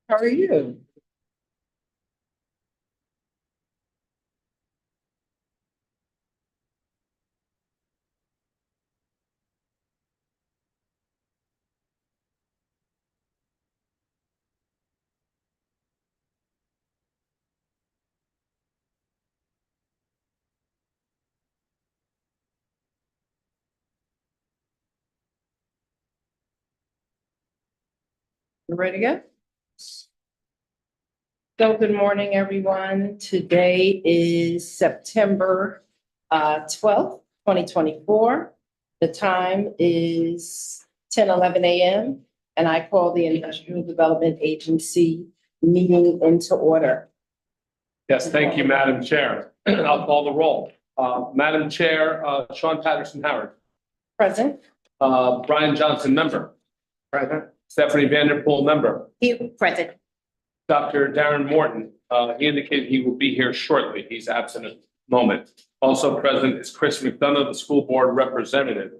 How are you? You ready to go? So good morning, everyone. Today is September 12th, 2024. The time is 10:11 a.m. and I call the Industrial Development Agency meeting into order. Yes, thank you, Madam Chair. I'll call the roll. Madam Chair, Sean Patterson Howard, Present. Brian Johnson, member. Present. Stephanie Vanderpool, member. Here, present. Dr. Darren Morton, he indicated he will be here shortly. He's absent at the moment. Also present is Chris McDonough, the school board representative.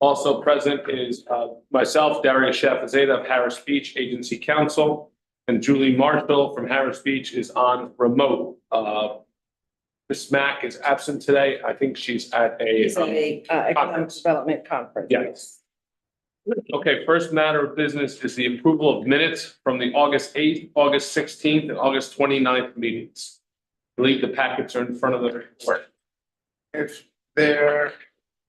Also present is myself, Daria Shafazada of Harris Beach Agency Council, and Julie Marshall from Harris Beach is on remote. Ms. Mack is absent today. I think she's at a It's a economic conference. development conference. Yes. Okay, first matter of business is the approval of minutes from the August 8th, August 16th, and August 29th meetings. I believe the packets are in front of the report. If there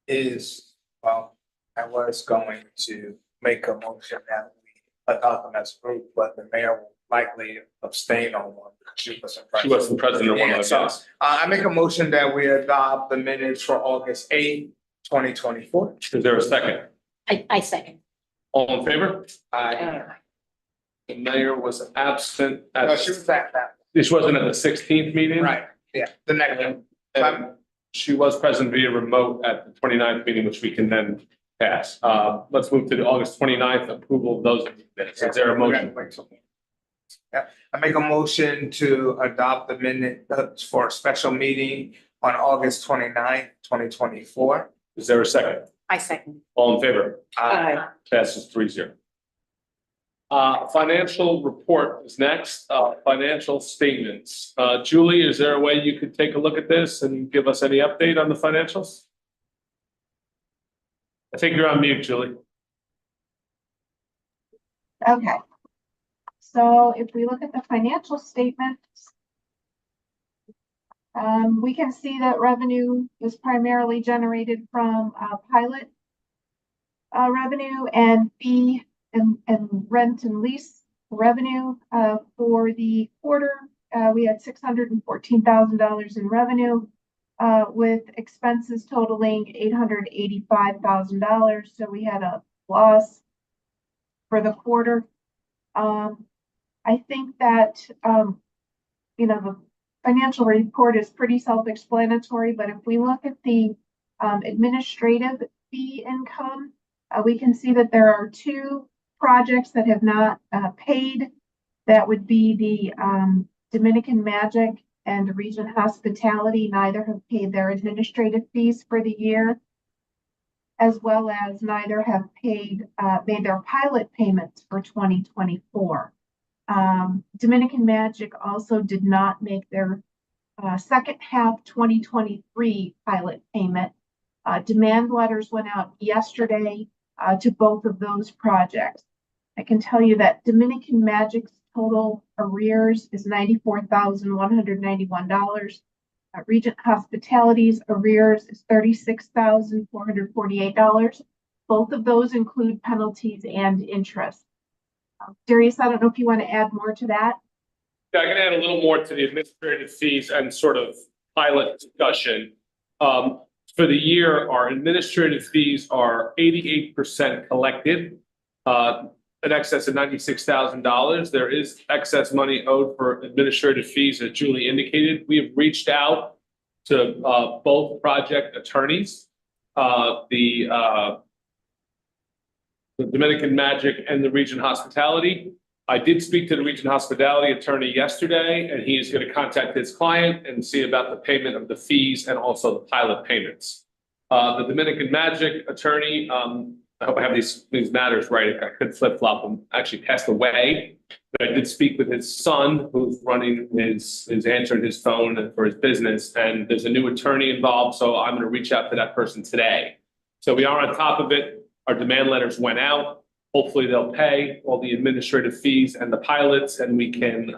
is, well, I was going to make a motion that we adopt them as a group, but the mayor will likely abstain on one because she wasn't She present. wasn't present at one of Yeah, those. so, Yes. I make a motion that we adopt the minutes for August 8th, 2024. Is there a second? I second. All in favor? I, The mayor was absent at, no, she was at that, this wasn't at the 16th meeting? right, yeah, the next one. And she was present via remote at the 29th meeting, which we can then pass. Let's move to the August 29th approval of those minutes. Is there a motion? Yeah, I make a motion to adopt the minutes for a special meeting on August 29th, 2024. Is there a second? I second. All in favor? Aye. Passes 3-0. Financial report is next, financial statements. Julie, is there a way you could take a look at this and give us any update on the financials? I think you're on mute, Julie. Okay. So if we look at the financial statements, we can see that revenue is primarily generated from pilot revenue and fee and rent and lease revenue. For the quarter, we had $614,000 in revenue, with expenses totaling $885,000. So we had a loss for the quarter. I think that, the financial report is pretty self-explanatory, but if we look at the administrative fee income, we can see that there are two projects that have not paid. That would be the Dominican Magic and Regent Hospitality. Neither have paid their administrative fees for the year, as well as neither have made their pilot payments for 2024. Dominican Magic also did not make their second half 2023 pilot payment. Demand letters went out yesterday to both of those projects. I can tell you that Dominican Magic's total arrears is $94,191. Regent Hospitality's arrears is $36,448. Both of those include penalties and interest. Darius, I don't know if you want to add more to that. Yeah, I can add a little more to the administrative fees and sort of pilot discussion. For the year, our administrative fees are 88% collected, in excess of $96,000. There is excess money owed for administrative fees, as Julie indicated. We have reached out to both project attorneys, the Dominican Magic and the Regent Hospitality. I did speak to the Regent Hospitality attorney yesterday, and he is going to contact his client and see about the payment of the fees and also the pilot payments. The Dominican Magic attorney, I hope I have these matters right. I could flip flop him. Actually passed away. But I did speak with his son, who's running is answering his phone for his business, and there's a new attorney involved. So I'm going to reach out to that person today. So we are on top of it. Our demand letters went out. Hopefully they'll pay all the administrative fees and the pilots, and we can,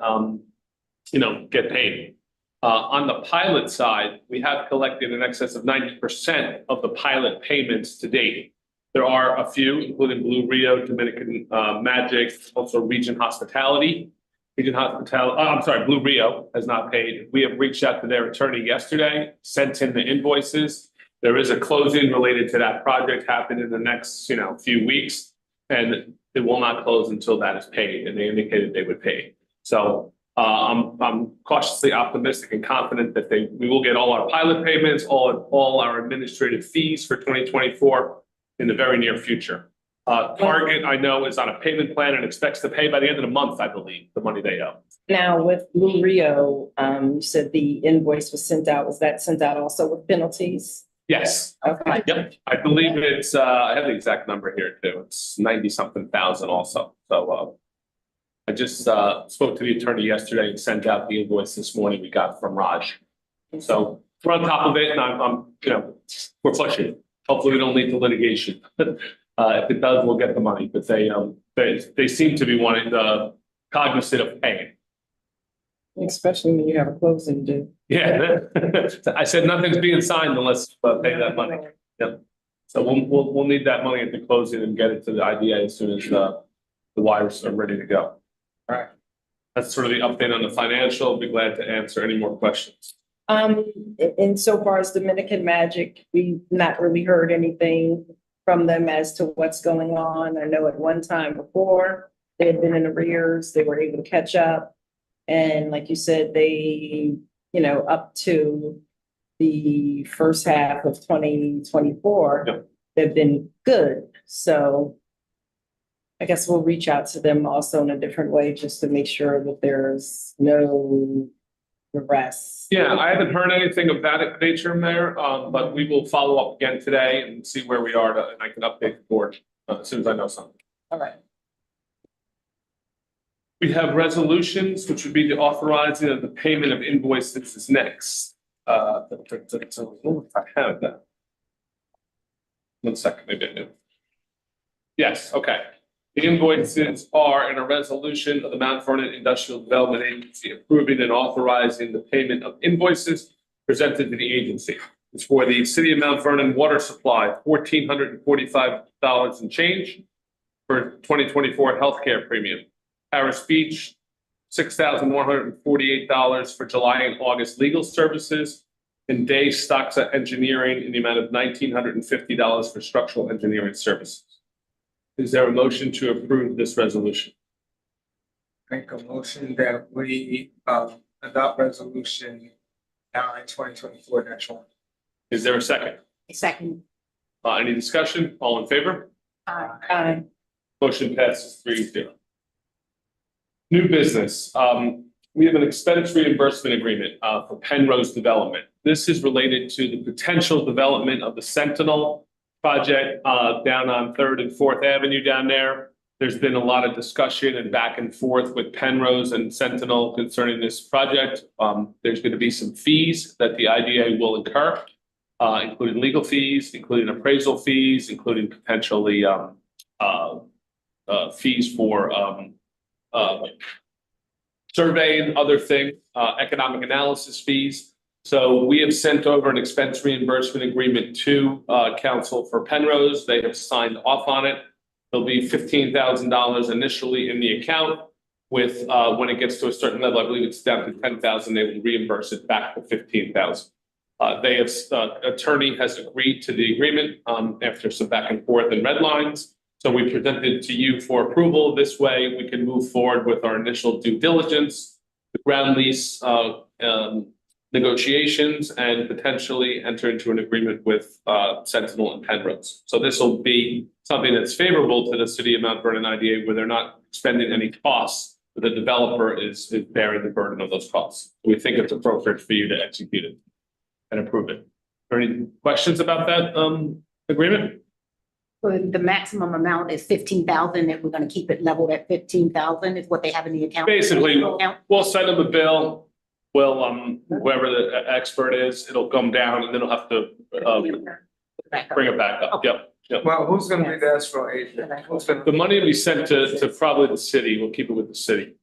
get paid. On the pilot side, we have collected in excess of 90% of the pilot payments to date. There are a few, including Blue Rio, Dominican Magic, also Region Hospitality. Blue Rio has not paid. We have reached out to their attorney yesterday, sent in the invoices. There is a closing related to that project happening in the next, few weeks, and it will not close until that is paid, and they indicated they would pay. So I'm cautiously optimistic and confident that we will get all our pilot payments, all our administrative fees for 2024 in the very near future. Target, I know, is on a payment plan and expects to pay by the end of the month, I believe, the money they owe. Now with Blue Rio, you said the invoice was sent out. Was that sent out also with penalties? Yes. Okay. Yep. I believe it's, I have the exact number here too. It's 90-something thousand also. So, I just, spoke to the attorney yesterday and sent out the invoice this morning we got from Raj. So we're on top of it, and I'm we're pushing. Hopefully we don't lead to litigation. If it does, we'll get the money, but they seem to be wanting cognizant of paying. Especially when you have a closing due. Yeah, I said nothing's being signed unless pay that money. Yep. So we'll need that money at the closing and get it to the IDA as soon as the wires are ready to go. All right. That's sort of the update on the financial. I'll be glad to answer any more questions. In so far as Dominican Magic, we've not really heard anything from them as to what's going on. I know at one time before they had been in arrears, they were able to catch up. And like you said, they, up to the first half of 2024, Yep. They've been good. So I guess we'll reach out to them also in a different way just to make sure that there's no arrests. Yeah, I haven't heard anything of that nature in there, but we will follow up again today and see where we are, and I can update the board as soon as I know something. All right. We have resolutions, which would be the authorizing of the payment of invoices is next. I have that. 1 second, maybe I do. Yes, okay. The invoices are in a resolution of the Mount Vernon Industrial Development Agency approving and authorizing the payment of invoices presented to the agency. It's for the City of Mount Vernon water supply, $1,445 and change for 2024 healthcare premium. Harris Beach, $6,148 for July and August legal services, and Day Stoxa Engineering in the amount of $1,950 for structural engineering services. Is there a motion to approve this resolution? Make a motion that we adopt resolution 9/2024-1. Is there a second? Second. Any discussion? All in favor? Aye. Motion passes 3-0. New business. We have an expense reimbursement agreement for Penrose Development. This is related to the potential development of the Sentinel project down on 3rd and 4th Avenue down there. There's been a lot of discussion and back and forth with Penrose and Sentinel concerning this project. There's going to be some fees that the IDA will incur, including legal fees, including appraisal fees, including potentially fees for survey and other things, economic analysis fees. So we have sent over an expense reimbursement agreement to council for Penrose. They have signed off on it. There'll be $15,000 initially in the account. With when it gets to a certain level, I believe it's down to $10,000. They will reimburse it back to $15,000. They have attorney has agreed to the agreement after some back and forth and red lines. So we presented it to you for approval. This way, we can move forward with our initial due diligence, the ground lease negotiations, and potentially enter into an agreement with Sentinel and Penrose. So this will be something that's favorable to the City of Mount Vernon IDA, where they're not spending any costs, but the developer is bearing the burden of those costs. We think it's appropriate for you to execute it and approve it. Are there any questions about that agreement? The maximum amount is 15,000, if we're gonna keep it leveled at 15,000 is what they have in the account. Basically, Account. we'll send them a bill. We'll, whoever the expert is, it'll come down and then they'll have to, Back up. bring it back up. Yep, yep. Well, who's gonna be the escrow agent? Who's gonna? The money will be sent to probably the city. We'll keep it with the city.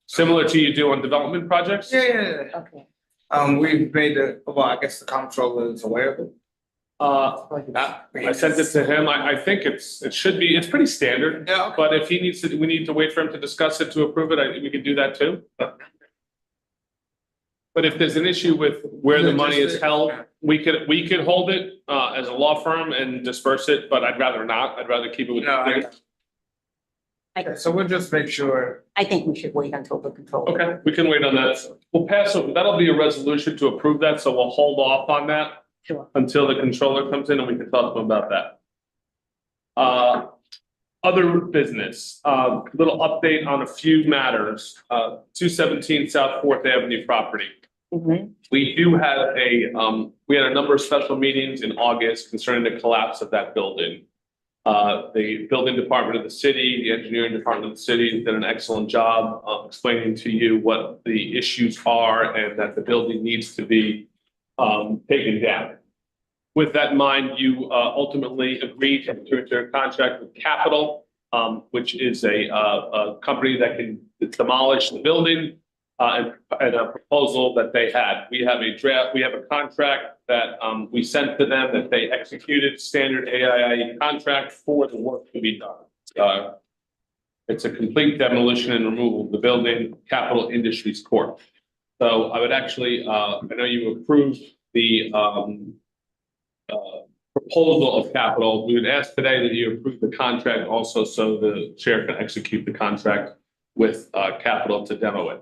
Similar to you do on development projects? Yeah. Okay. We've made I guess the comptroller is aware of it. I sent it to him. I think it should be, it's pretty standard. Yeah, okay. But if he needs to, we need to wait for him to discuss it to approve it, we can do that too. But if there's an issue with where the money is held, we could hold it as a law firm and disperse it, but I'd rather not. I'd rather keep it with. No, so we'll just make sure. I think we should wait until the control. Okay, we can wait on that. We'll pass over, that'll be a resolution to approve that, so we'll hold off on that Sure. until the controller comes in and we can talk to him about that. Other business, little update on a few matters, 217 South Fourth Avenue property. We do have we had a number of special meetings in August concerning the collapse of that building. The building department of the city, the engineering department of the city did an excellent job of explaining to you what the issues are and that the building needs to be taken down. With that in mind, you ultimately agreed to enter into a contract with Capital, which is a company that can demolish the building and a proposal that they had. We have a contract that we sent to them that they executed, standard AIA contract for the work to be done. It's a complete demolition and removal of the building, Capital Industries Corp. So I would actually, I know you approved the proposal of Capital. We would ask today that you approve the contract also so the chair can execute the contract with Capital to demo it.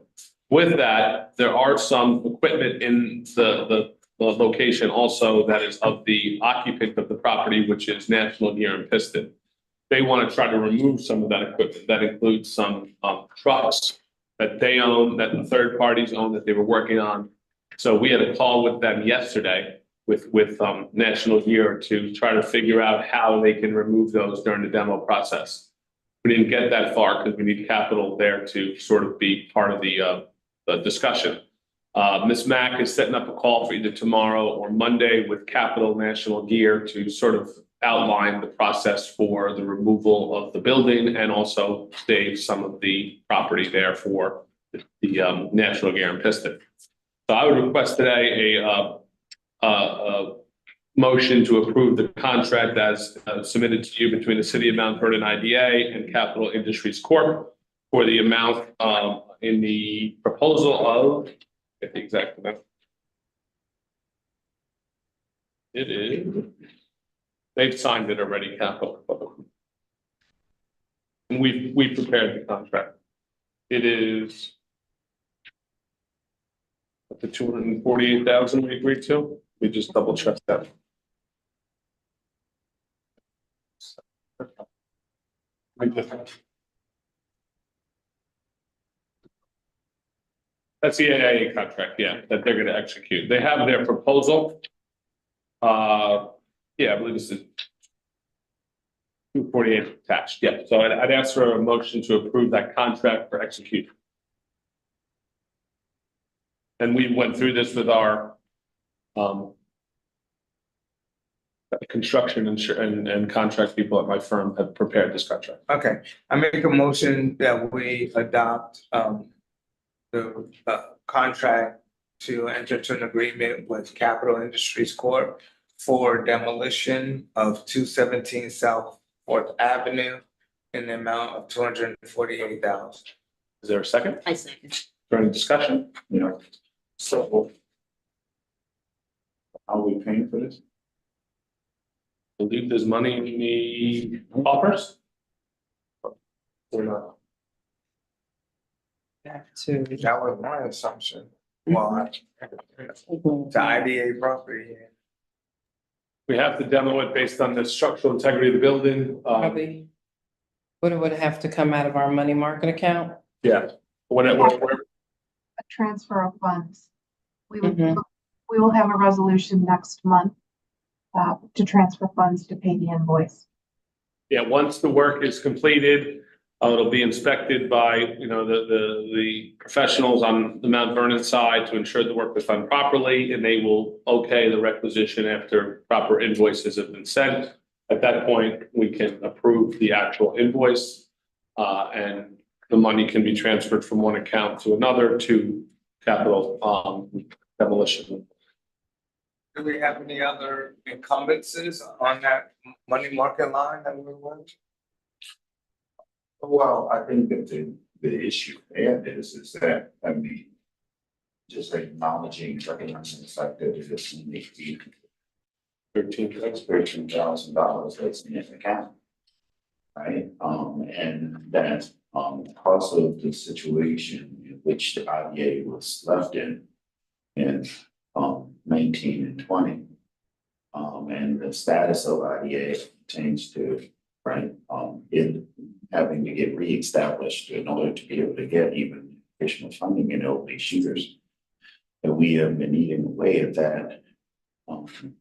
With that, there are some equipment in the location also that is of the occupant of the property, which is National Gear and Piston. They want to try to remove some of that equipment. That includes some trucks that they own, that the third parties own, that they were working on. So we had a call with them yesterday with National Gear to try to figure out how they can remove those during the demo process. We didn't get that far because we need Capital there to sort of be part of the discussion. Ms. Mack is setting up a call for either tomorrow or Monday with Capital National Gear to sort of outline the process for the removal of the building and also save some of the property there for the National Gear and Piston. So I would request today a motion to approve the contract as submitted to you between the City of Mount Vernon IDA and Capital Industries Corp. For the amount in the proposal of, get the exact amount. It is, they've signed it already, Capital. And we prepared the contract. It is the 248,000 we agreed to. We just double checked that. That's the AIA contract, yeah, that they're gonna execute. They have their proposal. Yeah, I believe this is 248 attached, yeah. So I'd ask for a motion to approve that contract for execution. And we went through this with our construction and contract people at my firm have prepared this contract. Okay, I make a motion that we adopt the contract to enter into an agreement with Capital Industries Corp. For demolition of 217 South Fourth Avenue in the amount of $248,000. Is there a second? I second. Is there any discussion? Yeah. So. How are we paying for this? I believe there's money in the coffers. Or not? Back to. That was my assumption. Well, the IDA property. We have to demo it based on the structural integrity of the building. Probably. Would it have to come out of our money market account? Yeah. Whatever. A transfer of funds. We Mhm. will have a resolution next month to transfer funds to pay the invoice. Yeah, once the work is completed, it'll be inspected by, the professionals on the Mount Vernon side to ensure the work was done properly, and they will okay the requisition after proper invoices have been sent. At that point, we can approve the actual invoice, and the money can be transferred from one account to another to capital, demolition. Do we have any other encumbrances on that money market line that we're with? Well, I think that the issue there is that, I mean, just acknowledging, recognizing the fact that it is only $13,000 that's in the account. Right, and that, because of the situation in which the IDA was left in 19 and 20. And the status of IDA pertains to, right, it having to get reestablished in order to be able to get even additional funding in opening shooters. And we have been eating away at that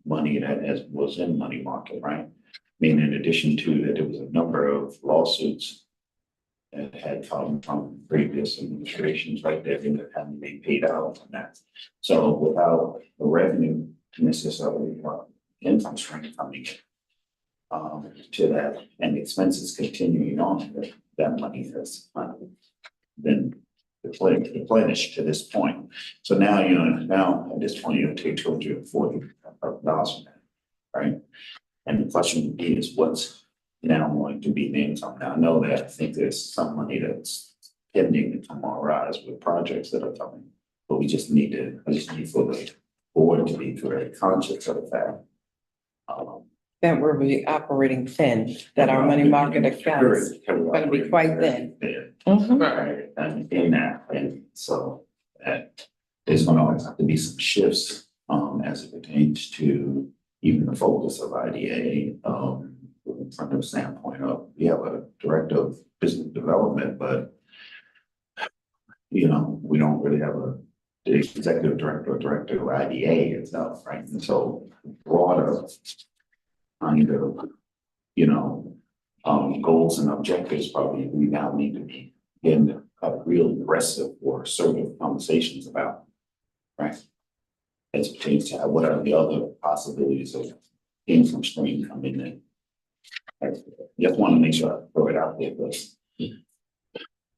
money that was in money market, right? I mean, in addition to that, there was a number of lawsuits that had come from previous administrations, right, that ended up having to be paid out on that. So without the revenue necessarily, income stream coming in, to that, and expenses continuing on, that money has been replenished to this point. So now, now at this point, you take $240,000, right? And the question would be is what's now going to be the income? Now, I know that I think there's some money that's pending to come on rise with projects that are coming, but I just need for the board to be very conscious of the fact. That we're really operating thin, that our money market accounts gonna be quite thin. Mhm. Right, and in that, and so that there's gonna always have to be some shifts, as it pertains to even the focus of IDA, from the standpoint of, we have a director of business development, but we don't really have the executive director or director of IDA itself, right? And so broader kind of, goals and objectives probably we now need to be in a real aggressive or assertive conversations about, right? As it pertains to what are the other possibilities of income stream coming in. I just want to make sure I throw it out there, but we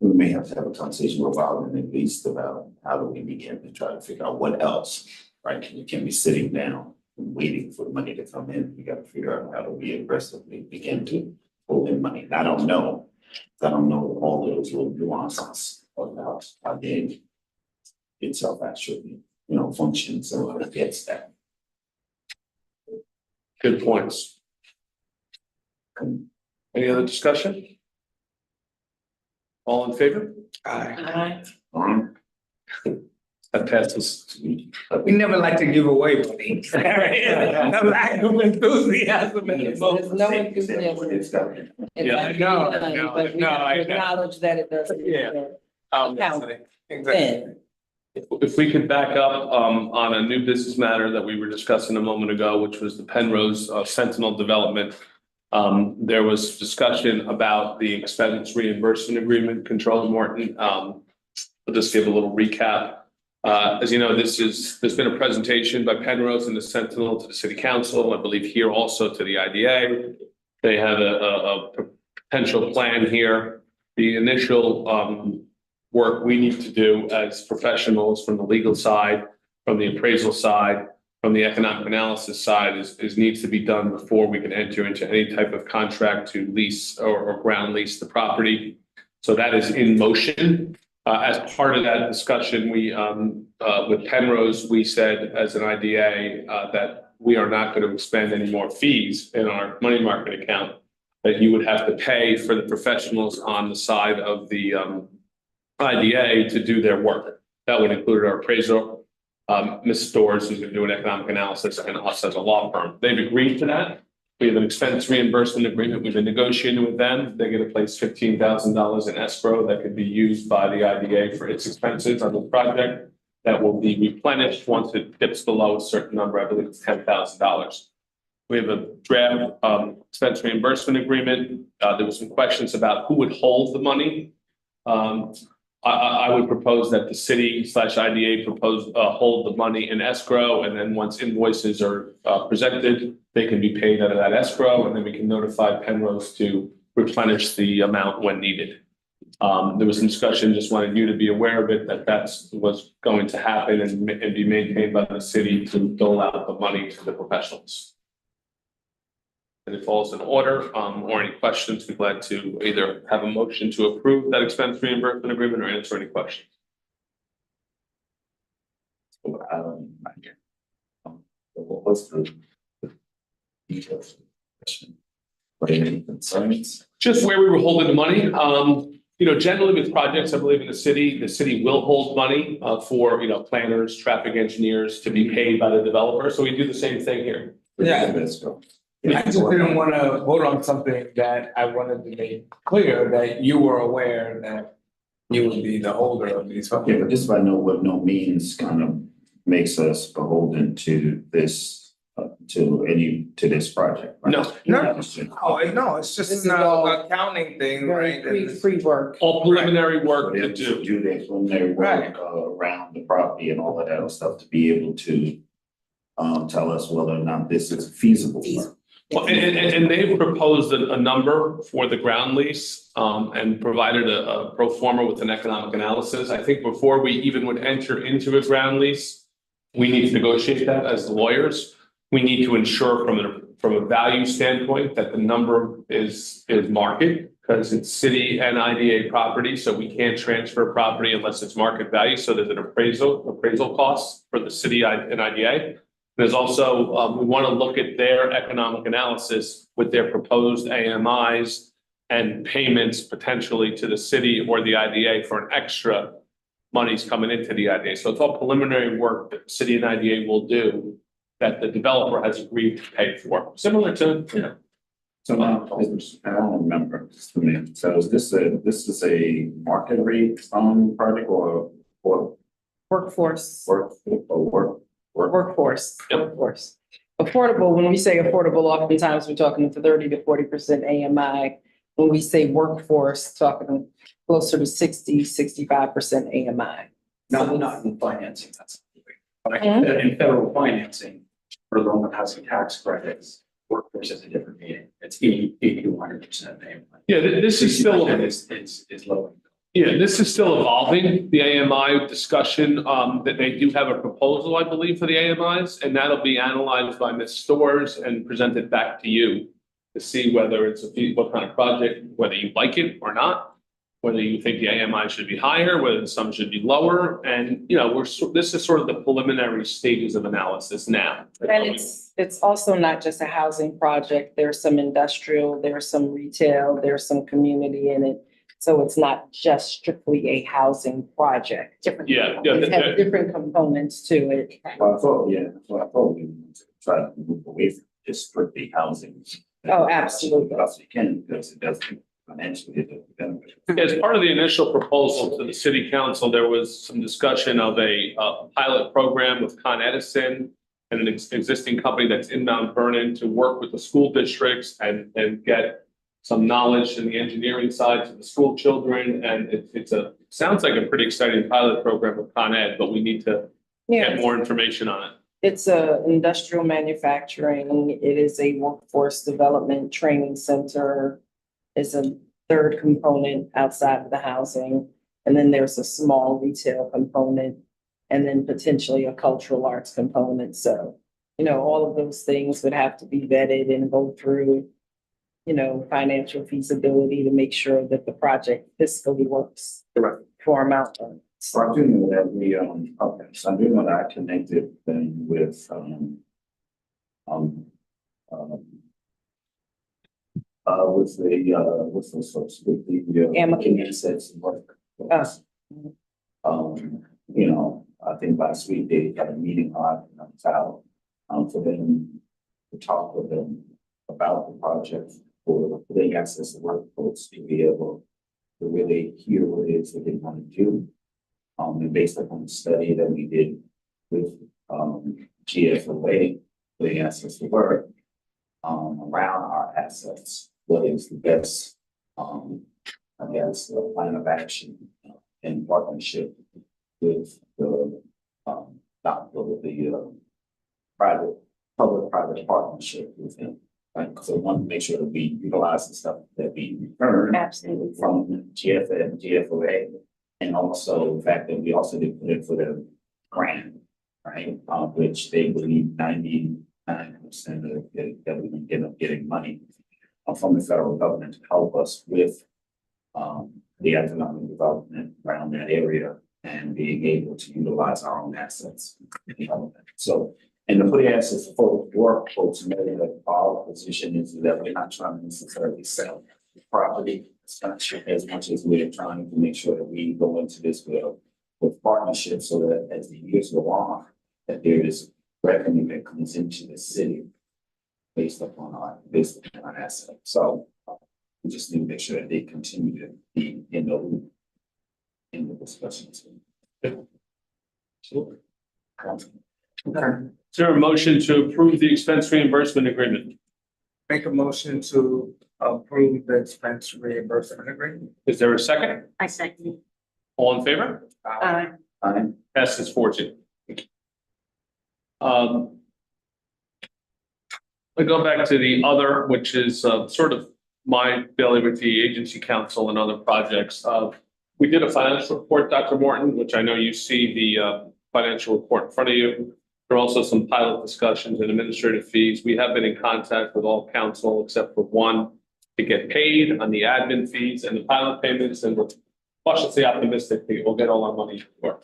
may have to have a conversation about it, at least about how do we begin to try to figure out what else, right? We can't be sitting down and waiting for the money to come in. We got to figure out how do we aggressively begin to pull in money. And I don't know all those little nuances about how the game itself actually, functions, so it gets that. Good points. Any other discussion? All in favor? Aye. That passes. We never like to give away money. A lack of enthusiasm in the There's vote. no enthusiasm. Yeah, I know, But we no, have I to know. acknowledge that it does. Yeah. Exactly. Exactly. If we could back up on a new business matter that we were discussing a moment ago, which was the Penrose Sentinel development. There was discussion about the expense reimbursement agreement. Controller Morton, I'll just give a little recap. As you know, there's been a presentation by Penrose and the Sentinel to the City Council, I believe here also to the IDA. They have a potential plan here. The initial work we need to do as professionals from the legal side, from the appraisal side, from the economic analysis side is needs to be done before we can enter into any type of contract to lease or ground lease the property. So that is in motion. As part of that discussion, we with Penrose, we said as an IDA that we are not going to expend any more fees in our money market account, that you would have to pay for the professionals on the side of the IDA to do their work. That would include our appraiser, Ms. Storrs, who's going to do an economic analysis, and us as a law firm. They've agreed to that. We have an expense reimbursement agreement. We've been negotiating with them. They're going to place $15,000 in escrow that could be used by the IDA for its expenses on the project. That will be replenished once it dips below a certain number. I believe it's $10,000. We have a draft expense reimbursement agreement. There was some questions about who would hold the money. I would propose that the city / IDA hold the money in escrow, and then once invoices are presented, they can be paid out of that escrow, and then we can notify Penrose to replenish the amount when needed. There was some discussion, just wanted you to be aware of it, that that's what's going to happen and be maintained by the city to dole out the money to the professionals. And it falls in order, or any questions, we're glad to either have a motion to approve that expense reimbursement agreement or answer any questions. What's the details of the question? What are any concerns? Just where we were holding the money. Generally with projects, I believe in the city will hold money for, planners, traffic engineers to be paid by the developer. So we do the same thing here. Yeah. Let's go. I just didn't wanna vote on something that I wanted to make clear that you were aware that you would be the holder of these funds. Yeah, but just by no means kind of makes us beholden to this, to this project. Right? No. No, It's just- no, it's This just is all an accounting thing, Very right? free work. All preliminary work For to them to do. do their preliminary Right. work around the property and all of that stuff to be able to tell us whether or not this is feasible. Feasible. Well, and they've proposed a number for the ground lease, and provided a pro forma with an economic analysis. I think before we even would enter into a ground lease, we need to negotiate that as the lawyers. We need to ensure from a value standpoint that the number is market, because it's city and IDA property, so we can't transfer property unless it's market value. So there's an appraisal cost for the city and IDA. There's also, we want to look at their economic analysis with their proposed AMIs and payments potentially to the city or the IDA for an extra monies coming into the IDA. So it's all preliminary work that city and IDA will do that the developer has agreed to pay for, similar to, So now, I don't remember, just a minute. So is this a market rate project or Workforce. workforce? Yep. Workforce. Affordable, when we say affordable, oftentimes we're talking 30 to 40% AMI. When we say workforce, talking closer to 65% AMI. Not in financing, that's. Mhm. In federal financing, for low and housing tax credits, workforce is a different meaning. It's 80 to 100% payment. yeah, this is still. Is low. Yeah, this is still evolving, the AMI discussion, that they do have a proposal, I believe, for the AMIs, and that'll be analyzed by Ms. Stores and presented back to you to see whether it's what kind of project, whether you like it or not, whether you think the AMI should be higher, whether some should be lower, and, this is sort of the preliminary stages of analysis now. And it's also not just a housing project. There's some industrial, there's some retail, there's some community in it. So it's not just strictly a housing project. Different. Yeah, It has different components to it. Well, I thought we wanted to try to move away from just strictly housing. Oh, absolutely. As you can, because it doesn't financially benefit. As part of the initial proposal to the city council, there was some discussion of a pilot program with Con Edison and an existing company that's in Mount Vernon to work with the school districts and get some knowledge in the engineering side to the school children. And sounds like a pretty exciting pilot program with Con Ed, but we need to get more information on it. It's a industrial manufacturing. It is a workforce development training center. Is a third component outside of the housing. And then there's a small retail component and then potentially a cultural arts component. So, all of those things would have to be vetted and go through, financial feasibility to make sure that the project fiscally works. Correct. For Mount Vernon. So I do know that so I do know that I connected them with, with those folks, with the. Amicus. Assets work. Oh. I think last week they had a meeting on out, for them to talk with them about the project for the access to workforce to be able to really hear what it is that they want to do. And based upon the study that we did with GFOA, they asked us to work. around our assets. What is the best, I guess, plan of action in partnership with the, not with the, private, public-private partnership with him. Right, because I want to make sure that we utilize the stuff that we earn Absolutely. from GFN, GFOA, and also the fact that we also did put in for the grant, right? Which they believe 99% of it, that we can end up getting money from the federal government to help us with the economic development around that area and being able to utilize our own assets. So, and to put the assets for work, folks, maybe that our position is that we're not trying to necessarily sell the property as much as we're trying to make sure that we go into this with partnerships so that as the years go on, that there is revenue that comes into the city based upon our business and our assets. So we just need to make sure that they continue to be in the loop in the discussions. Sure. Is there a motion to approve the expense reimbursement agreement? Make a motion to approve the expense reimbursement agreement. Is there a second? I second. All in favor? Passes 4-2. I go back to the other, which is sort of my belly with the agency council and other projects. We did a financial report, Dr. Morton, which I know you see the financial report in front of you. There are also some pilot discussions and administrative fees. We have been in contact with all council except for one to get paid on the admin fees and the pilot payments, and we're cautiously optimistic that we'll get all our money for.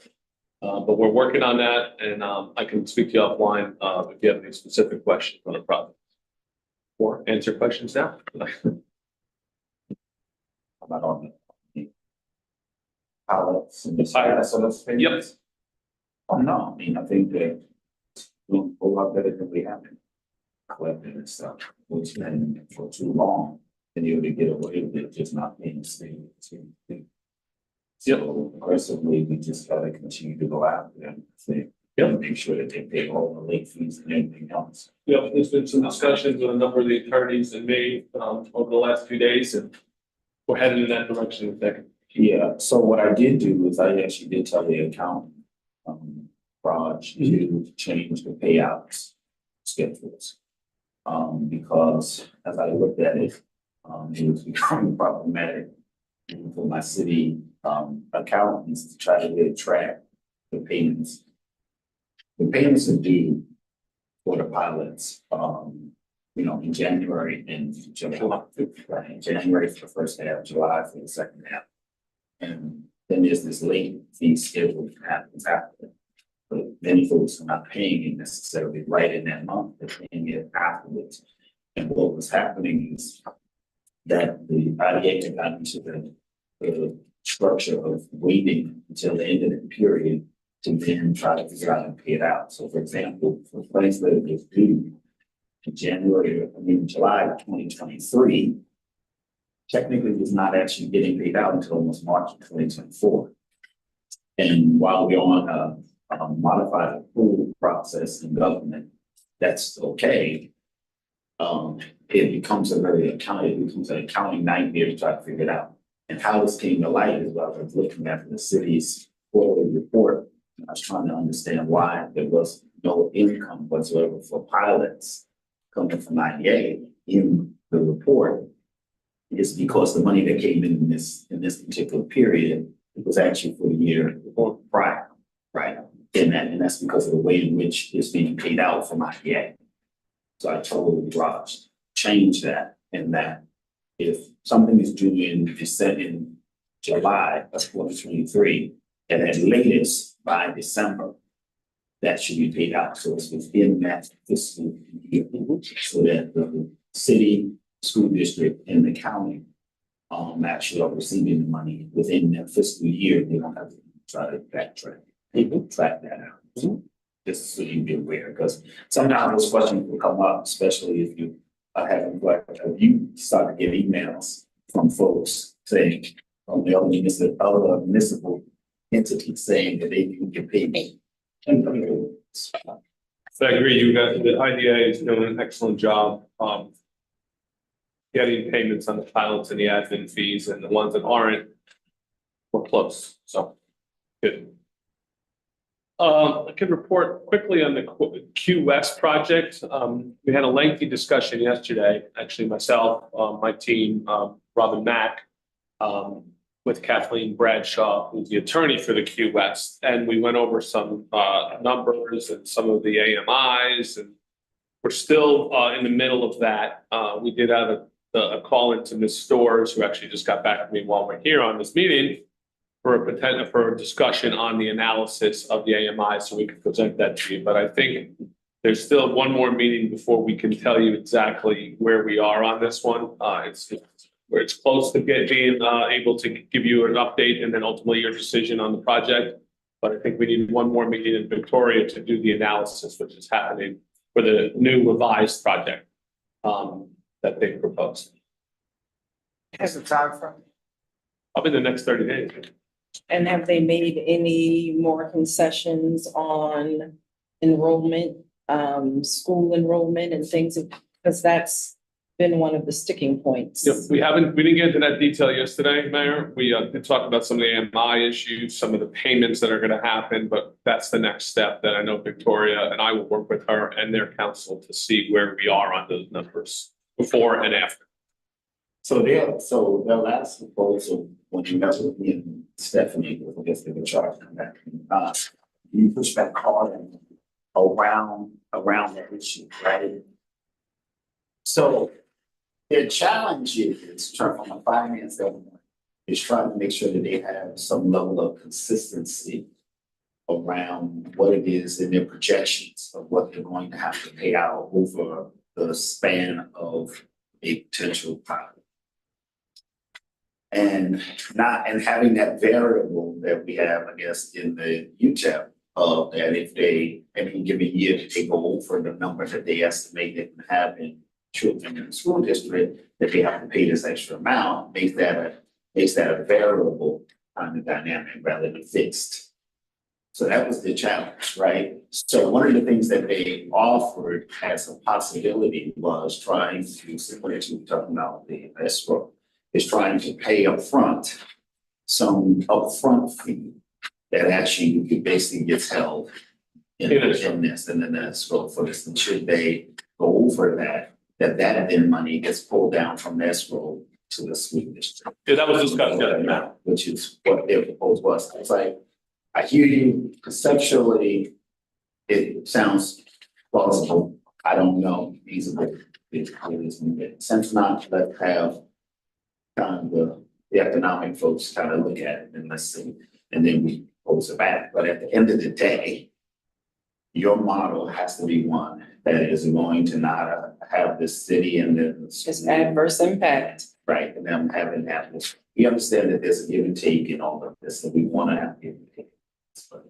But we're working on that, and I can speak to you offline if you have any specific questions on the project. Or answer questions now. About on the pilots and the Pilots. status of those payments? Yep. Oh, no, I mean, I think that we'll go a lot better than we have been collecting and stuff, which been for too long. And you're to get away with it just not being stable. So aggressively, we just gotta continue to go after them. Make sure that they pay all the late fees and everything else. Yep, there's been some discussions with a number of the attorneys and me over the last few days, and we're headed in that direction, I think. Yeah, so what I did do is I actually did tell the accountant, Raj, to change the payouts schedules. Because as I looked at it, it was becoming problematic for my city accountants to try to really track the payments. The payments are due for the pilots, in January and July, right? In January for the first half, July for the second half. And then there's this late fee schedule that happens after. But many folks are not paying it necessarily right in that month, they're paying it afterwards. And what was happening is that the IDA had gotten into the structure of waiting until the end of the period to then try to figure out and pay it out. So for example, for claims that was due in July of 2023, technically was not actually getting paid out until almost March of 2024. And while we're on a modified approval process in government, that's okay. It becomes an accounting nightmare to try to figure it out. And how this came to light is what I was looking at the city's quarterly report. I was trying to understand why there was no income whatsoever for pilots coming from IDA in the report. Is because the money that came in this particular period, it was actually for the year prior, right? And that's because of the way in which it's being paid out from IDA. So I told Raj, change that, and that if something is due in July of 2023, and at latest by December, that should be paid out. So it's within that fiscal year, so that the city, school district, and the county actually are receiving the money within that fiscal year. They don't have to try to backtrack. People track that out. Just so you be aware, because sometimes those questions will come up, especially if you are having you start to get emails from folks saying from the other municipal entities saying that they can get paid. So I agree, you guys, the IDA is doing an excellent job, getting payments on the pilots and the admin fees, and the ones that aren't, we're close, so, good. I can report quickly on the Q West project. We had a lengthy discussion yesterday, actually myself, my team, Robin Mack, with Kathleen Bradshaw, who's the attorney for the Q West, and we went over some numbers and some of the AMIs, and we're still in the middle of that. We did have a call into Ms. Stores, who actually just got back to me while we're here on this meeting, for a discussion on the analysis of the AMI, so we can present that to you. But I think there's still one more meeting before we can tell you exactly where we are on this one. It's close to being able to give you an update and then ultimately your decision on the project. But I think we need one more meeting in Victoria to do the analysis, which is happening for the new revised project that they proposed. What's the time frame? Probably the next 30 days. And have they made any more concessions on enrollment, school enrollment and things? Because that's been one of the sticking points. Yep, we didn't get into that detail yesterday, Mayor. We did talk about some of the AMI issues, some of the payments that are gonna happen, but that's the next step that I know Victoria and I will work with her and their council to see where we are on those numbers before and after. So their last proposal, when you met with me and Stephanie, I guess they were trying to come back. You push back hard around that issue, right? So their challenge is from a finance standpoint, is trying to make sure that they have some level of consistency around what it is in their projections of what they're going to have to pay out over the span of a potential pilot. And having that variable that we have, I guess, in the UTEP of that if they, any given year, if they go over the number that they estimate they can have in children in the school district, that they have to pay this extra amount, makes that a variable kind of dynamic rather than fixed. So that was the challenge, right? So one of the things that they offered as a possibility was trying to, similar to talking about the escrow, is trying to pay upfront some upfront fee that actually basically gets held in this, and then escrow, for instance, should they go over that then money gets pulled down from escrow to the school district. Yeah, that was discussed, yeah. Which is what their proposal was. It's like, I hear you conceptually, it sounds plausible. I don't know, feasible. Since not, let's have kind of the economic folks kind of look at it and let's see, and then we pose it back. But at the end of the day, your model has to be one that is going to not have the city and the It's adverse impact. right, and them having that. We understand that there's a give and take in all of this, and we want to have give and take. But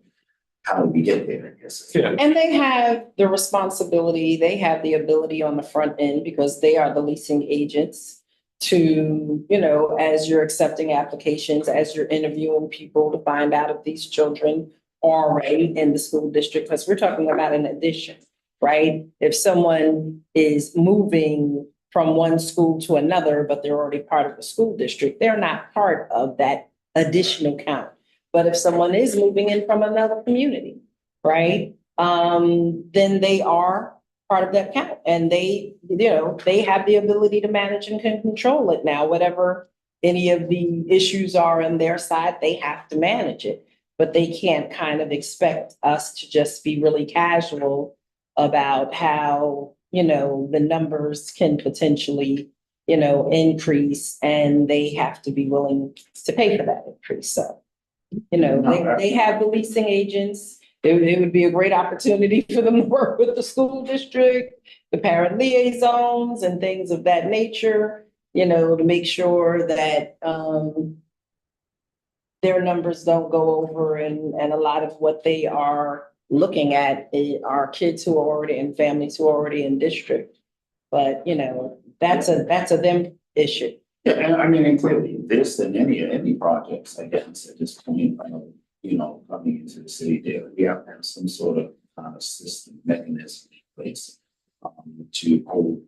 how do we get there, I guess? Yeah. And they have the responsibility, they have the ability on the front end because they are the leasing agents to, you know, as you're accepting applications, as you're interviewing people to find out if these children are already in the school district, because we're talking about an addition, right? If someone is moving from one school to another, but they're already part of the school district, they're not part of that additional count. But if someone is moving in from another community, right, then they are part of that count, and they, you know, they have the ability to manage and can control it now. Whatever any of the issues are on their side, they have to manage it, but they can't kind of expect us to just be really casual about how, you know, the numbers can potentially, you know, increase, and they have to be willing to pay for that increase. So, you know, they have the leasing agents. It would be a great opportunity for them to work with the school district, the parent liaisons and things of that nature, you know, to make sure that their numbers don't go over, and a lot of what they are looking at are kids who are already in families who are already in district. But, you know, that's a them issue. Yeah, and I mean, and clearly this and any projects, I guess, at this point, you know, coming into the city there, we have to have some sort of system mechanism in place to hold,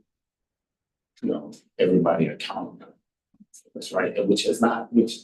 everybody accountable. That's right, and which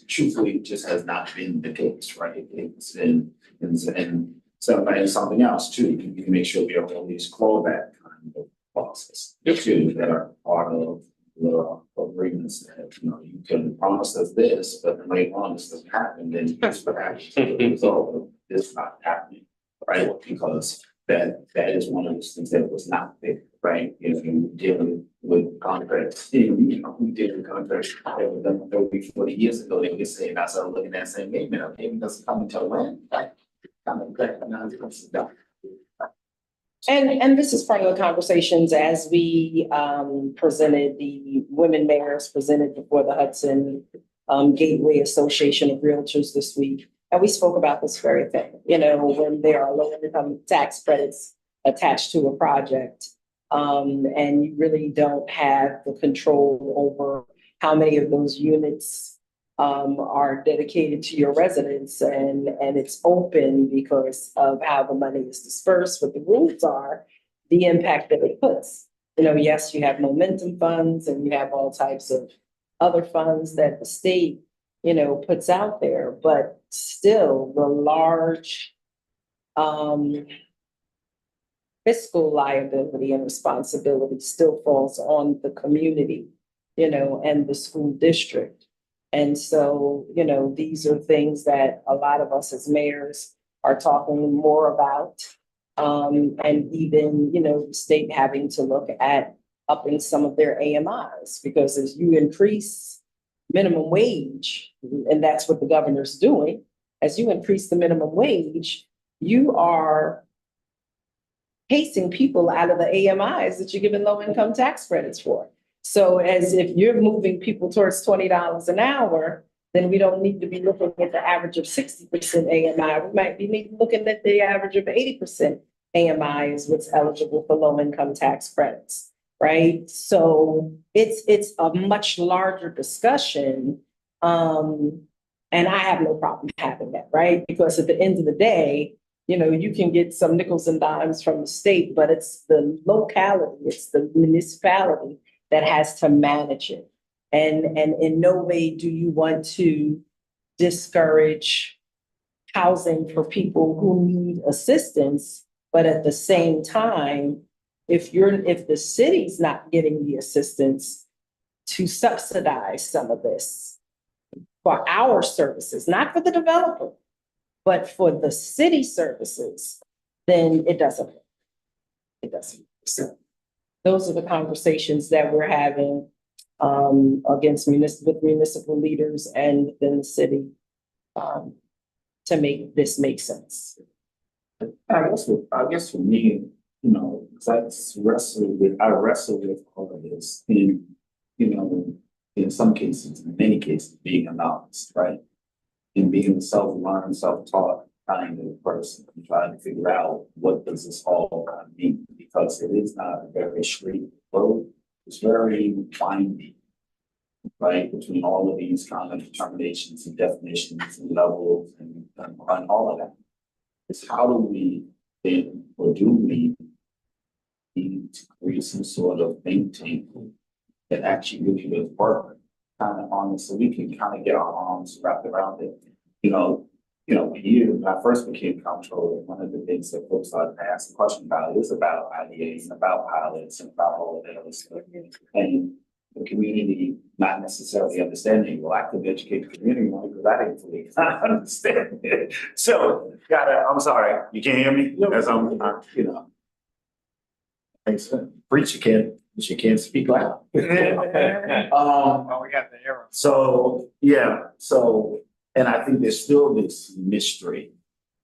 truthfully just has not been the case, right? It's been, and something else too, you can make sure we have all these clawback kind of clauses too, that are part of the agreements that, you can promise us this, but then later on this doesn't happen, then here's what happens as a result of this not happening, right? Because that is one of those things that was not there, right? Dealing with contracts, we did with contracts that were done 30, 40 years ago, they were saying, I started looking at that same payment, payment doesn't come until when, like, kind of recognize done. And this is part of the conversations as we presented, the women mayors presented before the Hudson Gateway Association of Realtors this week. And we spoke about this very thing, when there are low income tax credits attached to a project. And you really don't have the control over how many of those units are dedicated to your residents, and it's open because of how the money is dispersed, what the rules are, the impact that it puts. Yes, you have momentum funds and you have all types of other funds that the state, puts out there, but still the large fiscal liability and responsibility still falls on the community, and the school district. And so, these are things that a lot of us as mayors are talking more about. And even, the state having to look at upping some of their AMIs, because as you increase minimum wage, and that's what the governor's doing, as you increase the minimum wage, you are pacing people out of the AMIs that you're giving low income tax credits for. So as if you're moving people towards $20 an hour, then we don't need to be looking at the average of 60% AMI. We might be looking at the average of 80% AMI is what's eligible for low income tax credits, right? So it's a much larger discussion. And I have no problem having that, right? Because at the end of the day, you can get some nickels and dimes from the state, but it's the locality, it's the municipality that has to manage it. And in no way do you want to discourage housing for people who need assistance. But at the same time, if the city's not getting the assistance to subsidize some of this for our services, not for the developer, but for the city services, then it doesn't. So those are the conversations that we're having with municipal leaders and within the city to make this make sense. I guess for me, I wrestle with all of this in some cases, in many cases, being a novice, right? And being a self-learned, self-taught kind of person and trying to figure out what does this all kind of mean, because it is not a very straight road. It's very windy, right? Between all of these kind of determinations and definitions and levels and all of that. It's how do we then, or do we need to create some sort of think tank that actually really does work kind of on it, so we can kind of get our arms wrapped around it. When I first became comptroller, one of the things that folks started to ask the question about is about ideas and about pilots and about all of that other stuff. And the community not necessarily understanding, well, I could educate the community more because I didn't fully understand it. So, I'm sorry, you can't hear me? As thanks, preach you can, but you can't speak loud. Well, we got the arrow. So, and I think there's still this mystery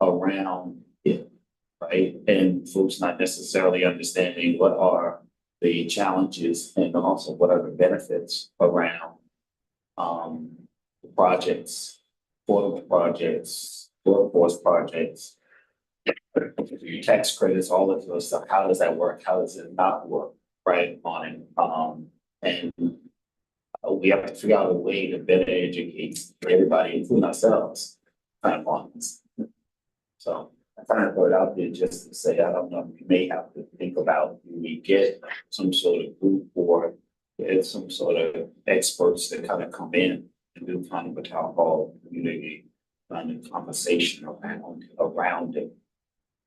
around it, right? And folks not necessarily understanding what are the challenges and also what are the benefits around the projects, affordable projects, workforce projects, tax credits, all of those stuff. How does that work? How does it not work, right, on it? And we have to figure out a way to better educate everybody, including ourselves, on this. So I kind of throw it out there just to say, I don't know, we may have to think about, do we get some sort of group or get some sort of experts that kind of come in and do kind of a town hall community kind of conversation around it.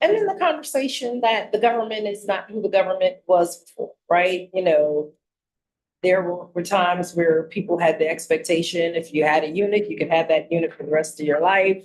And then the conversation that the government is not who the government was before, right? You know, there were times where people had the expectation, if you had a unit, you could have that unit for the rest of your life.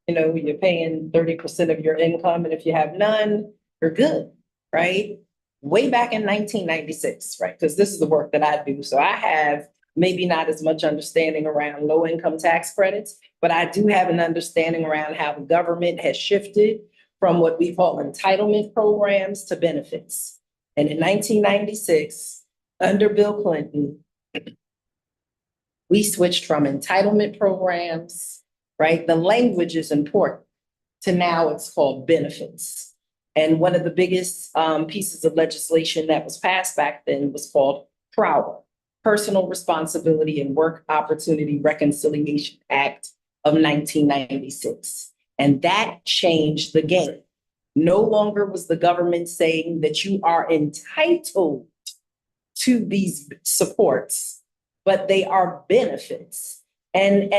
You know, you're paying 30% of your income, and if you have none, you're good, right? Way back in 1996, right? Because this is the work that I do. So I have maybe not as much understanding around low income tax credits, but I do have an understanding around how the government has shifted from what we call entitlement programs to benefits. And in 1996, under Bill Clinton, we switched from entitlement programs, right? The language is important, to now it's called benefits. And one of the biggest pieces of legislation that was passed back then was called PROWR, Personal Responsibility and Work Opportunity Reconciliation Act of 1996. And that changed the game. No longer was the government saying that you are entitled to these supports, but they are benefits. And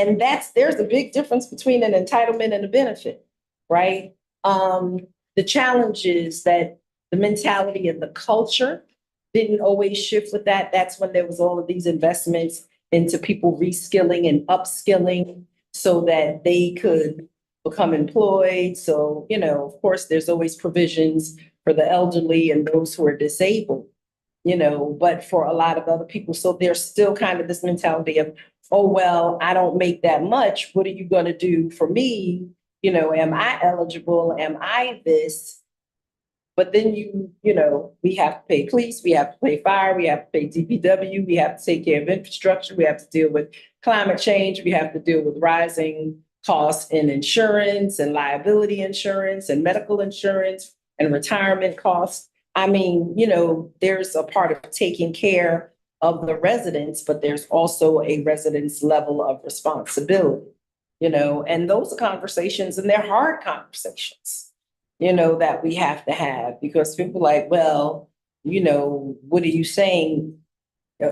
there's a big difference between an entitlement and a benefit, right? The challenge is that the mentality and the culture didn't always shift with that. That's when there was all of these investments into people reskilling and upskilling so that they could become employed. So, you know, of course, there's always provisions for the elderly and those who are disabled, you know, but for a lot of other people. So there's still kind of this mentality of, oh, well, I don't make that much. What are you going to do for me? You know, am I eligible? Am I this? But then you know, we have to pay police, we have to pay fire, we have to pay DPW, we have to take care of infrastructure, we have to deal with climate change, we have to deal with rising costs in insurance and liability insurance and medical insurance and retirement costs. I mean, you know, there's a part of taking care of the residents, but there's also a resident's level of responsibility, you know, and those are conversations, and they're hard conversations, you know, that we have to have, because people are like, well, you know, what are you saying?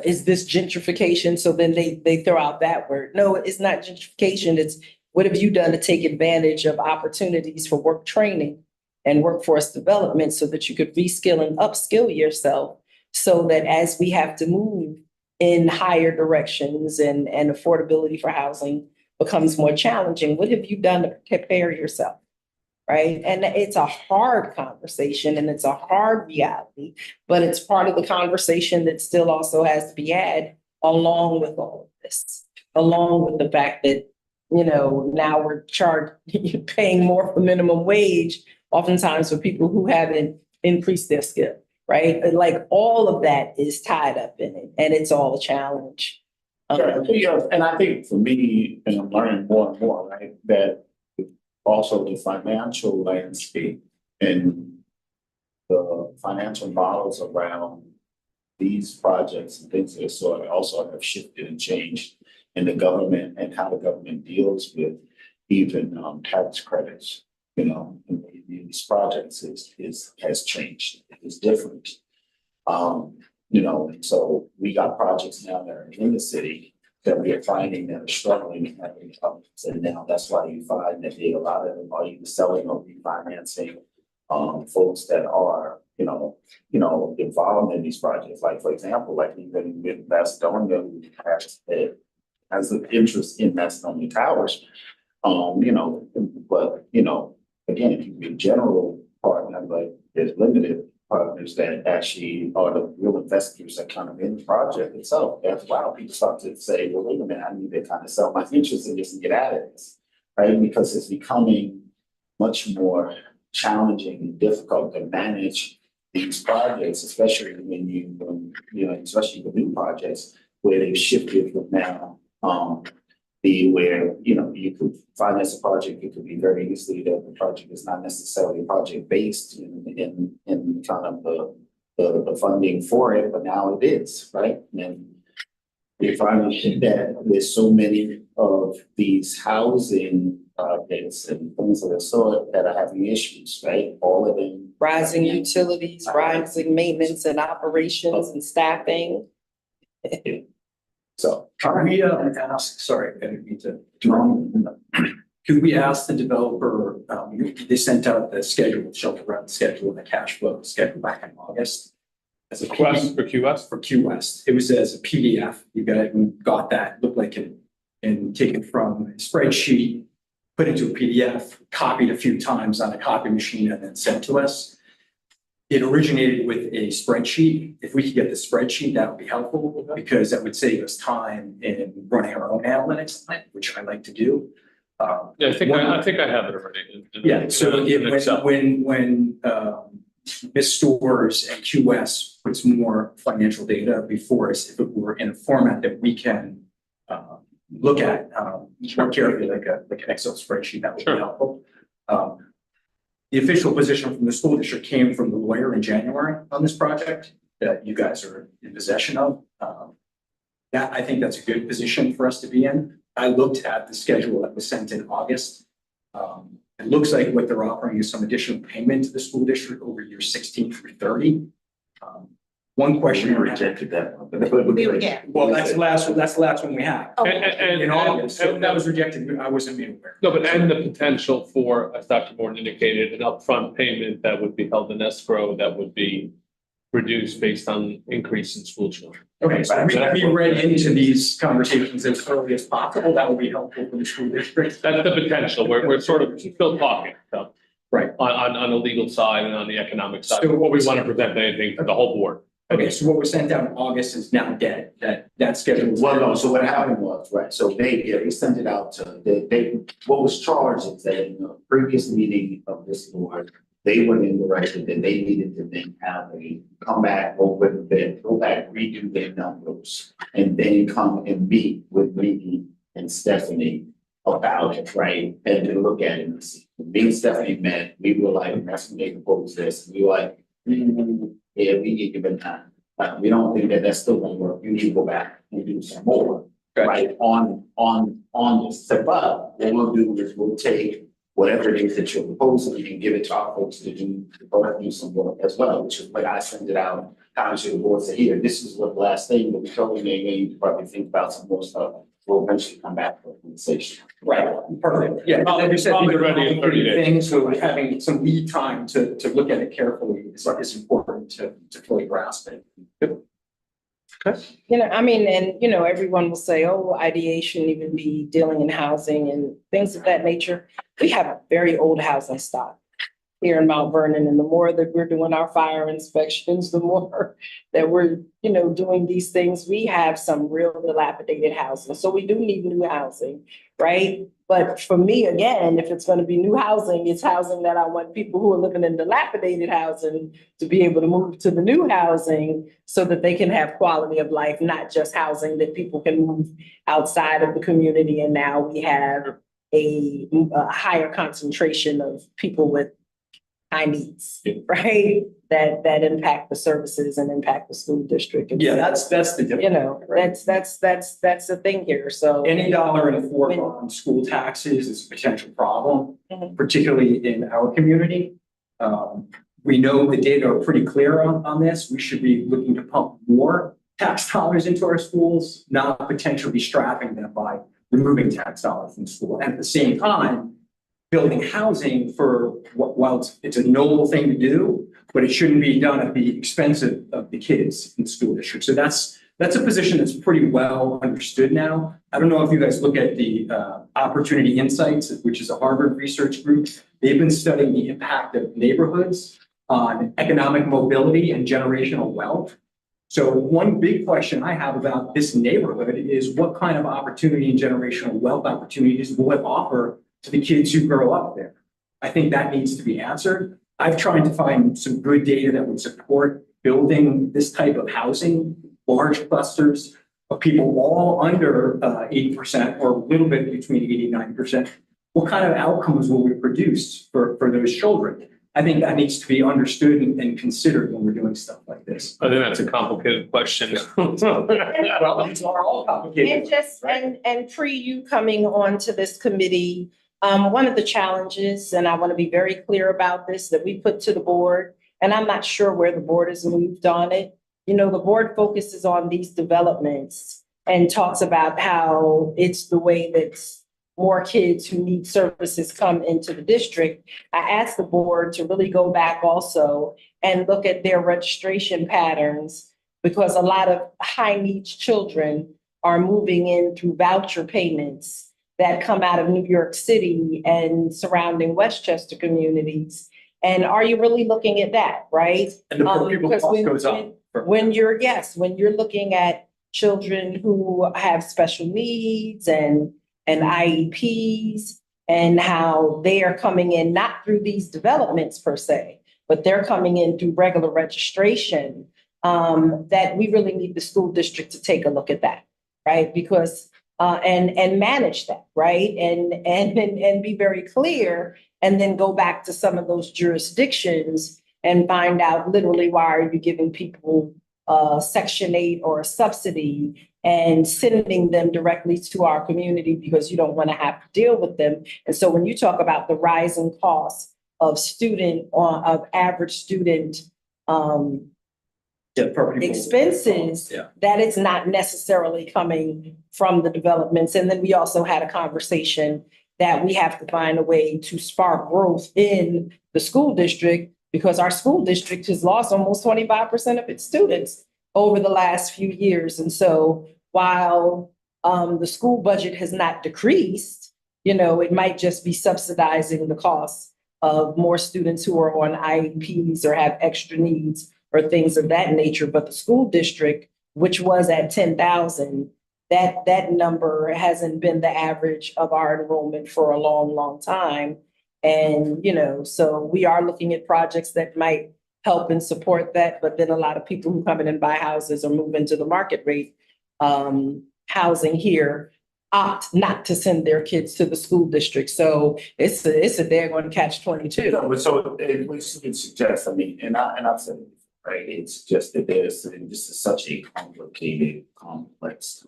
Is this gentrification? So then they throw out that word. No, it's not gentrification. It's what have you done to take advantage of opportunities for work training and workforce development so that you could reskill and upskill yourself, so that as we have to move in higher directions and affordability for housing becomes more challenging, what have you done to prepare yourself? Right. And it's a hard conversation and it's a hard reality, but it's part of the conversation that still also has to be had along with all of this, along with the fact that, you know, now we're paying more for minimum wage, oftentimes for people who haven't increased their skill, right? Like all of that is tied up in it, and it's all a challenge. Yeah, and I think for me, and I'm learning more and more, right, that also the financial landscape and the financial models around these projects and things of this sort also have shifted and changed in the government, and how the government deals with even tax credits, you know, in these projects has changed. It's different. You know, so we got projects now that are in the city that we are finding that are struggling and having problems. And now that's why you find that a lot of them are either selling or refinancing folks that are, you know, involved in these projects. Like, for example, like even with Macedonia, who has an interest in Macedonia Towers, you know, but, you know, again, if you be a general partner, but there's limited partners that actually are the real investors that kind of in the project itself. That's why people start to say, well, wait a minute, I need to kind of sell my interest in this and get out of this, right? Because it's becoming much more challenging and difficult to manage these projects, especially when you know, especially the new projects where they've shifted from now, where, you know, you could finance a project, it could be very easily that the project is not necessarily project based in kind of the funding for it, but now it is, right? And we find that there's so many of these housing projects and things of the sort that are having issues, right? All of them. Rising utilities, rising maintenance and operations and staffing. So. Can we ask, sorry, I didn't mean to. Could we ask the developer, they sent out the schedule, shelter rent schedule, and the cash flow schedule back in August. As a Request for QS? for Q West. It was as a PDF. You guys got that, looked like it, and taken from a spreadsheet, put into a PDF, copied a few times on a copy machine and then sent to us. It originated with a spreadsheet. If we could get the spreadsheet, that would be helpful because that would save us time in running our own analytics, which I like to do. Yeah, I think I have it already. Yeah, so In Excel. when Ms. Stores and QS puts more financial data before us, if it were in a format that we can look at more carefully, like an Excel spreadsheet, that would be Sure. helpful. The official position from the school district came from the lawyer in January on this project that you guys are in possession of. That, I think that's a good position for us to be in. I looked at the schedule that was sent in August. It looks like what they're offering is some additional payment to the school district over years 16 through 30. One question. We rejected that one. Yeah. Well, that's the last one we have. Oh, In August, so that was rejected. I wasn't made aware. No, but and the potential for, as Dr. Morton indicated, an upfront payment that would be held in escrow that would be reduced based on increase in school children. Okay, so we can be read into these conversations as early as possible. That would be helpful for the school district. That's the potential. We're sort of still talking, so. Right. On the legal side and on the economic side, So- before we want to present anything to the whole board. Okay, so what was sent out in August is now dead. That schedule. is- Well, no, so what happened was, right, so they sent it out to, what was charged is that in the previous meeting of this board, they went in directed that they needed to then have a come back over the bid, go back, redo their numbers, and then come and meet with me and Stephanie about it, right? And to look at it and see. Me and Stephanie met, we were like, that's when they proposed this, we were like, yeah, we need to give it time. We don't think that that's still gonna work. You need to go back and do some more, right, on this. So, but what we'll do is we'll take whatever it is that you're proposing and give it to our folks to do some work as well, which is what I send it out. How to the board say, here, this is what the last thing that we told you, they need to probably think about some more stuff. We'll eventually come back for a conversation. Right, perfect. Yeah, like you said, these are Ready in 30 days. things, so having some lead time to look at it carefully is important to fully grasp it. You know, I mean, and you know, everyone will say, oh, IDA shouldn't even be dealing in housing and things of that nature. We have a very old housing stock here in Mount Vernon, and the more that we're doing our fire inspections, the more that we're, you know, doing these things. We have some real dilapidated housing, so we do need new housing, right? But for me, again, if it's going to be new housing, it's housing that I want people who are living in dilapidated housing to be able to move to the new housing so that they can have quality of life, not just housing that people can move outside of the community. And now we have a higher concentration of people with high needs, right? That impact the services and impact the school district. Yeah, that's the difference. You know, that's the thing here, so. Any dollar in the fork on school taxes is a potential problem, Mhm. particularly in our community. We know the data are pretty clear on this. We should be looking to pump more tax dollars into our schools, not potentially strapping them by removing tax dollars from school. And at the same time, building housing for, while it's a noble thing to do, but it shouldn't be done at the expense of the kids in the school district. So that's a position that's pretty well understood now. I don't know if you guys look at the Opportunity Insights, which is a Harvard research group. They've been studying the impact of neighborhoods on economic mobility and generational wealth. So one big question I have about this neighborhood is what kind of opportunity and generational wealth opportunities will it offer to the kids who grow up there? I think that needs to be answered. I've tried to find some good data that would support building this type of housing, large clusters of people all under 80% or a little bit between 80 and 90%. What kind of outcomes will we produce for those children? I think that needs to be understood and considered when we're doing stuff like this. I think that's a complicated question. Well, these are all complicated. And just, and pre you coming on to this committee, One of the challenges, and I want to be very clear about this, that we put to the board, and I'm not sure where the board has moved on it. You know, the board focuses on these developments and talks about how it's the way that more kids who need services come into the district. I asked the board to really go back also and look at their registration patterns, because a lot of high needs children are moving in through voucher payments that come out of New York City and surrounding Westchester communities. And are you really looking at that, right? And the per pupil Because cost goes up. when you're, yes, when you're looking at children who have special needs and IEPs, and how they are coming in not through these developments per se, but they're coming in through regular registration, that we really need the school district to take a look at that, right? Because and manage that, right? And be very clear, and then go back to some of those jurisdictions and find out literally why are you giving people Section 8 or a subsidy and sending them directly to our community because you don't want to have to deal with them. And so when you talk about the rising costs of average student Yeah, per pupil. expenses, Yeah. that is not necessarily coming from the developments. And then we also had a conversation that we have to find a way to spark growth in the school district, because our school district has lost almost 25% of its students over the last few years. And so while the school budget has not decreased, you know, it might just be subsidizing the cost of more students who are on IEPs or have extra needs or things of that nature. But the school district, which was at 10,000, that number hasn't been the average of our enrollment for a long, long time. And, you know, so we are looking at projects that might help and support that. But then a lot of people who come in and buy houses or move into the market rate housing here opt not to send their kids to the school district. So it's a they're going to catch 22. No, but so it would suggest, I mean, and I've said it before, right? It's just that this is such a complicated, complex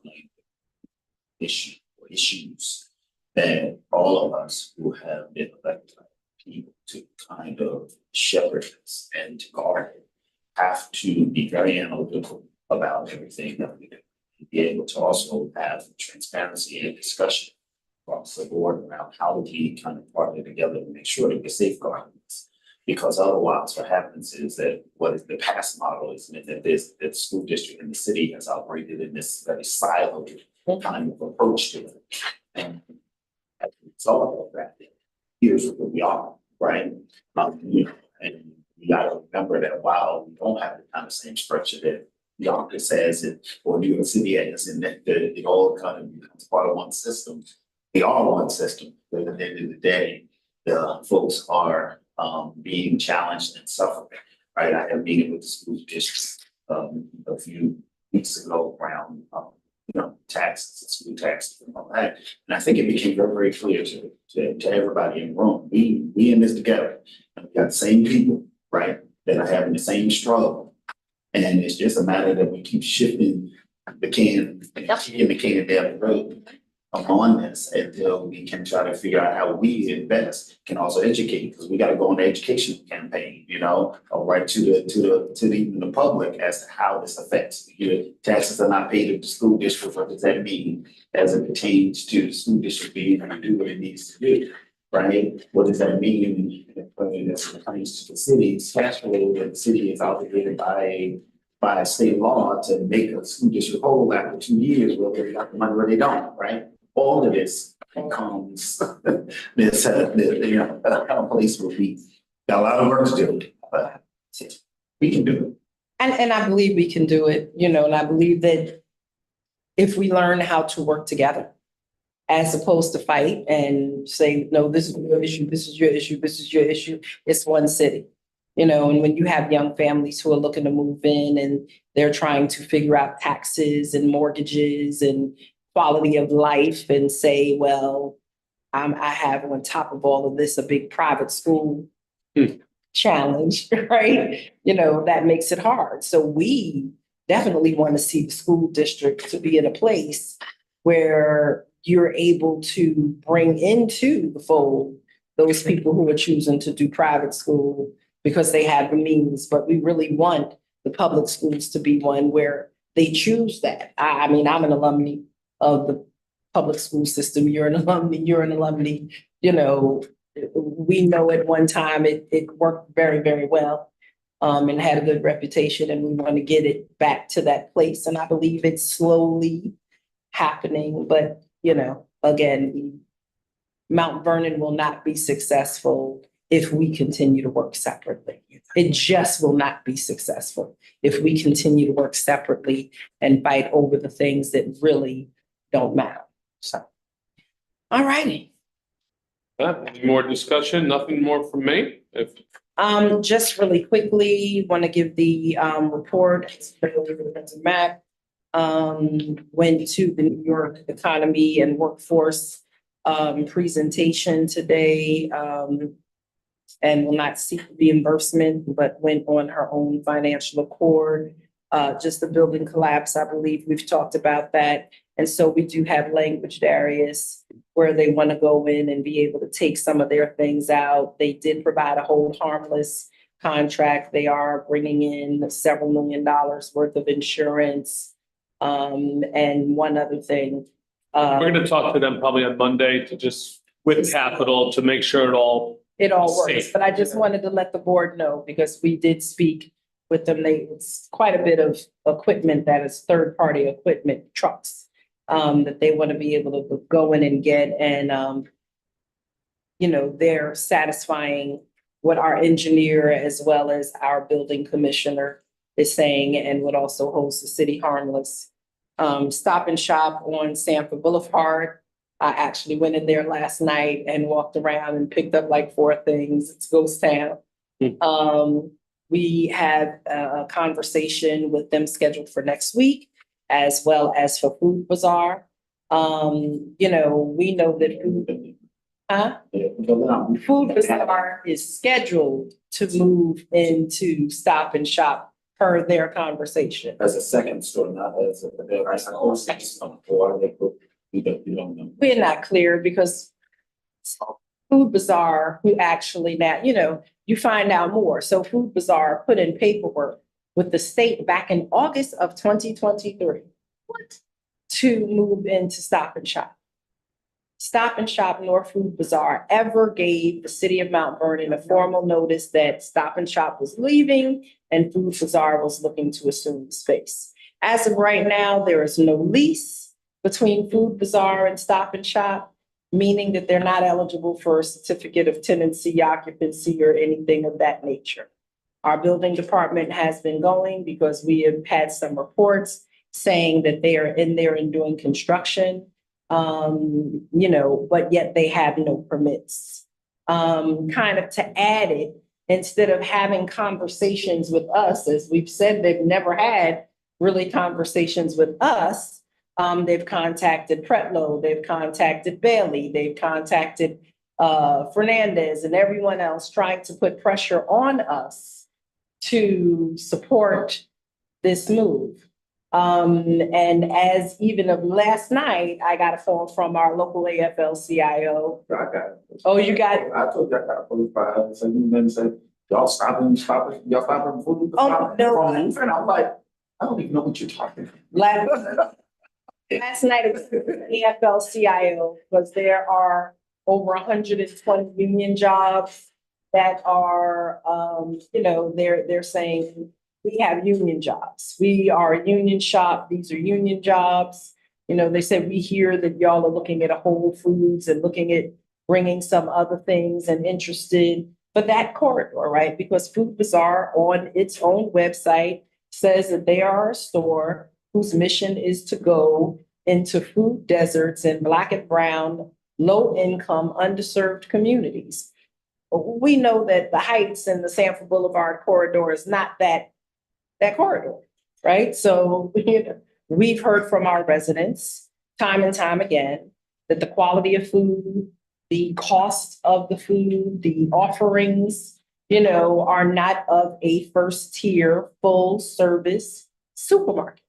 issue or issues that all of us who have been elected people to kind of shepherd this and to guard it have to be very analytical about everything that we do. Be able to also have transparency and discussion across the board around how we kind of partner together to make sure that we're safeguarding this. Because otherwise, what happens is that what is the past model is that that the school district and the city has operated in this very siloed kind of approach to it. And as a result of that, here's where we are, right? You know, and you gotta remember that while we don't have the kind of same structure that Yonkers has it, or New York City has, and that it all kind of becomes part of one system. They are one system, but at the end of the day, the folks are being challenged and suffering, right? I had a meeting with the school district a few weeks ago around you know, taxes, school taxes and all that. And I think it became very, very clear to everybody in the room, we in this together. And we got the same people, right, that are having the same struggle. And it's just a matter that we keep shifting the can, and the can down the road on this until we can try to figure out how we invest can also educate, because we got to go on the education campaign, you know, right to the public as to how this affects. Your taxes are not paid at the school district. What does that mean as it pertains to the school district being able to do what it needs to do? Right? What does that mean as it comes to the city's cash flow that the city is obligated by state law to make a school district whole after 2 years, whether they got the money or they don't, right? All of this becomes this, you know, a place where we got a lot of work to do, but we can do it. And I believe we can do it, you know, and I believe that if we learn how to work together, as opposed to fight and say, no, this is your issue, this is your issue, this is your issue. It's one city, you know, and when you have young families who are looking to move in and they're trying to figure out taxes and mortgages and quality of life and say, well, I have on top of all of this, a big private school challenge, right? You know, that makes it hard. So we definitely want to see the school district to be in a place where you're able to bring into the fold those people who are choosing to do private school because they have the means, but we really want the public schools to be one where they choose that. I mean, I'm an alumni of the public school system. You're an alumni, you know, we know at one time it worked very, very well. And had a good reputation, and we want to get it back to that place. And I believe it's slowly happening, but you know, again, Mount Vernon will not be successful if we continue to work separately. It just will not be successful if we continue to work separately and fight over the things that really don't matter. So, all righty. Any more discussion? Nothing more from me? If Just really quickly, want to give the report. Mac went to the New York Economy and Workforce presentation today, and will not seek reimbursement, but went on her own financial accord. Just the building collapse, I believe we've talked about that. And so we do have language, Darius, where they want to go in and be able to take some of their things out. They did provide a hold harmless contract. They are bringing in several $1 million worth of insurance. And one other thing. we're gonna talk to them probably on Monday to just with capital to make sure It all works, Safe. but I just wanted to let the board know because we did speak with them. It's quite a bit of equipment that is third-party equipment, trucks, that they want to be able to go in and get and, you know, they're satisfying what our engineer as well as our building commissioner is saying and what also holds the city harmless. Stop and Shop on Sanford Boulevard. I actually went in there last night and walked around and picked up like 4 things. It's ghost town. We have a conversation with them scheduled for next week, as well as for Food Bazaar. You know, we know that Food Bazaar is scheduled to move into Stop and Shop per their conversation. As a second store, not as a, you don't know. We're not clear because Food Bazaar, who actually now, you know, you find out more. So Food Bazaar put in paperwork with the state back in August of 2023. What? To move into Stop and Shop. Stop and Shop nor Food Bazaar ever gave the city of Mount Vernon a formal notice that Stop and Shop was leaving and Food Bazaar was looking to assume the space. As of right now, there is no lease between Food Bazaar and Stop and Shop, meaning that they're not eligible for a certificate of tenancy, occupancy, or anything of that nature. Our building department has been going because we have had some reports saying that they are in there and doing construction, you know, but yet they have no permits. Kind of to add it, instead of having conversations with us, as we've said, they've never had really conversations with us. They've contacted Pretlow, they've contacted Bailey, they've contacted Fernandez and everyone else trying to put pressure on us to support this move. And as even of last night, I got a phone from our local AFL-CIO. I got it. Oh, you got it? I told you I got 45, so you then said, y'all stopping food. Oh, no. And I'm like, I don't even know what you're talking about. Last night it was the AFL-CIO because there are over 120 union jobs that are, you know, they're saying we have union jobs. We are a union shop. These are union jobs. You know, they said we hear that y'all are looking at a Whole Foods and looking at bringing some other things and interested for that corridor, right? Because Food Bazaar on its own website says that they are a store whose mission is to go into food deserts in Black and brown, low-income, underserved communities. We know that the Heights and the Sanford Boulevard corridor is not that corridor, right? So we've heard from our residents time and time again that the quality of food, the cost of the food, the offerings, you know, are not of a first-tier, full-service supermarket.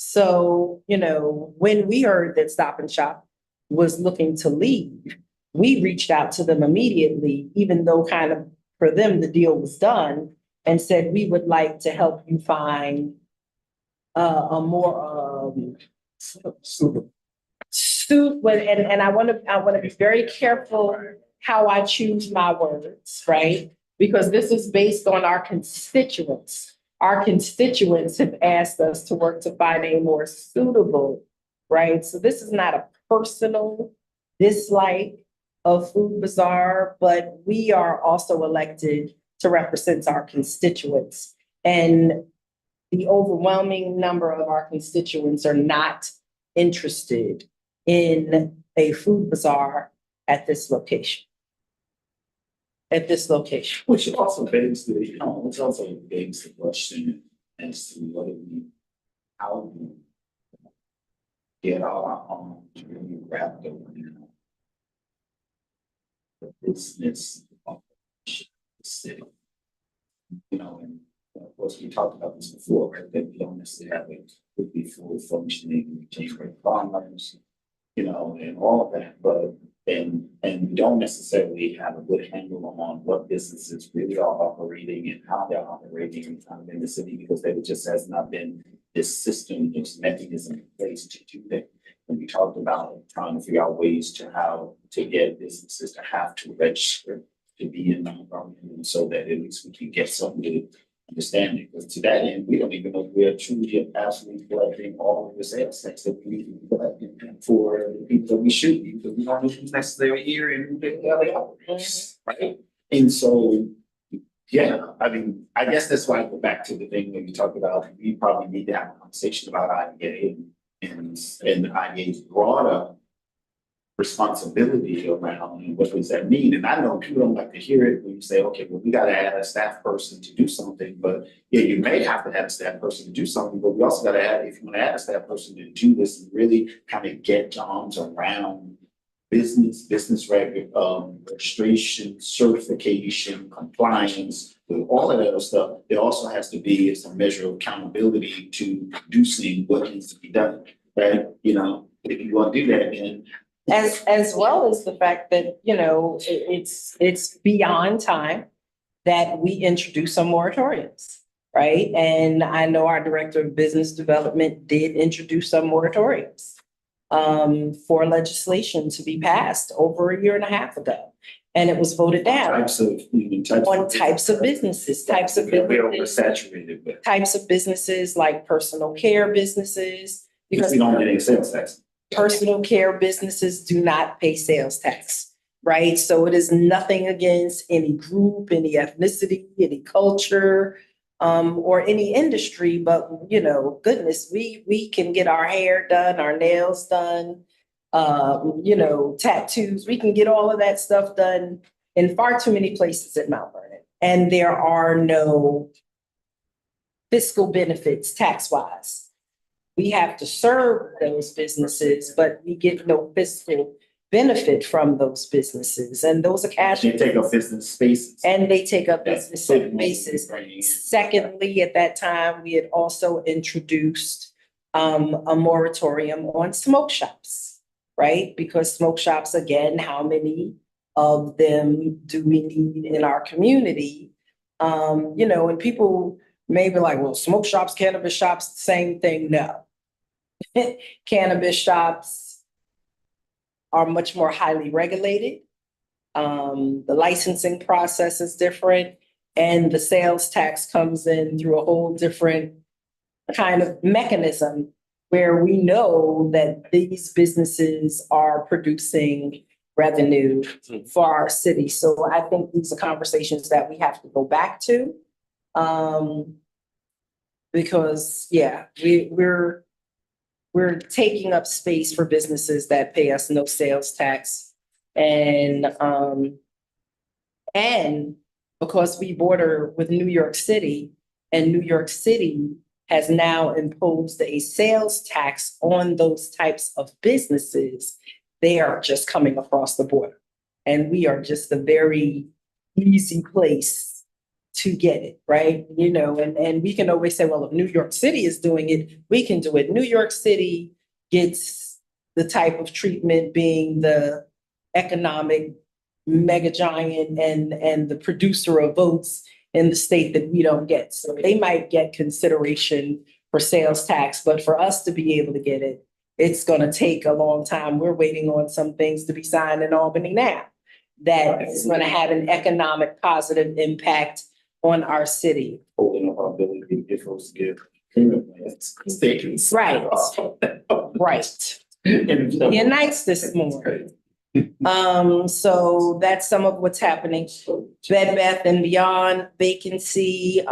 So, you know, when we heard that Stop and Shop was looking to leave, we reached out to them immediately, even though kind of for them, the deal was done, and said, we would like to help you find a more, and I want to be very careful how I choose my words, right? Because this is based on our constituents. Our constituents have asked us to work to find a more suitable, right? So this is not a personal dislike of Food Bazaar, but we are also elected to represent our constituents. And the overwhelming number of our constituents are not interested in a Food Bazaar at this location. Which also begs the, which also begs the question as to whether how we get our own really wrapped up in the business of the city. And of course, we talked about this before, right? That we don't necessarily have it would be fully functioning chamber of commerce, and all of that, but and we don't necessarily have a good handle on what businesses really are operating and how they're operating in the city, because there just has not been this system, this mechanism in place to do that. And we talked about trying to figure out ways to how to get businesses to have to register to be in nonprofit, so that at least we can get some good understanding. Because to that end, we don't even know if we are truly absolutely collecting all of the sales tax that we need to collect for the people that we should be, because we don't know who's necessarily here and who they are, right? And so, yeah, I mean, I guess that's why I go back to the thing that you talked about. We probably need to have a conversation about IDA and IDA's broader responsibility around, and what does that mean? And I know people don't like to hear it when you say, okay, well, we got to add a staff person to do something, but yeah, you may have to add a staff person to do something, but we also got to add, if you want to add a staff person to do this and really kind of get your arms around business registration, certification, compliance, with all of that other stuff, there also has to be some measure of accountability to producing what needs to be done, right? If you want to do that, then as well as the fact that, it's beyond time that we introduce some moratoriums, right? And I know our Director of Business Development did introduce some moratoriums for legislation to be passed over a year and a half ago. And it was voted down types of businesses, we're oversaturated with, types of businesses like personal care businesses. because we don't get any sales tax. Personal care businesses do not pay sales tax, right? So it is nothing against any group, any ethnicity, any culture, or any industry, but goodness, we can get our hair done, our nails done, tattoos. We can get all of that stuff done in far too many places at Mount Vernon. And there are no fiscal benefits tax-wise. We have to serve those businesses, but we get no fiscal benefit from those businesses, and those are cash. They take up business spaces. And they take up business spaces. Secondly, at that time, we had also introduced a moratorium on smoke shops, right? Because smoke shops, again, how many of them do we need in our community? And people may be like, well, smoke shops, cannabis shops, same thing. No. Cannabis shops are much more highly regulated. The licensing process is different, and the sales tax comes in through a whole different kind of mechanism where we know that these businesses are producing revenue for our city. So I think these are conversations that we have to go back to. Because we're taking up space for businesses that pay us no sales tax. And because we border with New York City, and New York City has now imposed a sales tax on those types of businesses, they are just coming across the border. And we are just a very easy place to get it, right? And we can always say, well, if New York City is doing it, we can do it. New York City gets the type of treatment being the economic mega giant and the producer of votes in the state that we don't get. So they might get consideration for sales tax, but for us to be able to get it, it's gonna take a long time. We're waiting on some things to be signed in Albany now. That is gonna have an economic positive impact on our city. Holding up our ability to get folks to get treatment plans. Statements. Right. Right. You're nice this morning. So that's some of what's happening. Bed Bath and Beyond vacancy,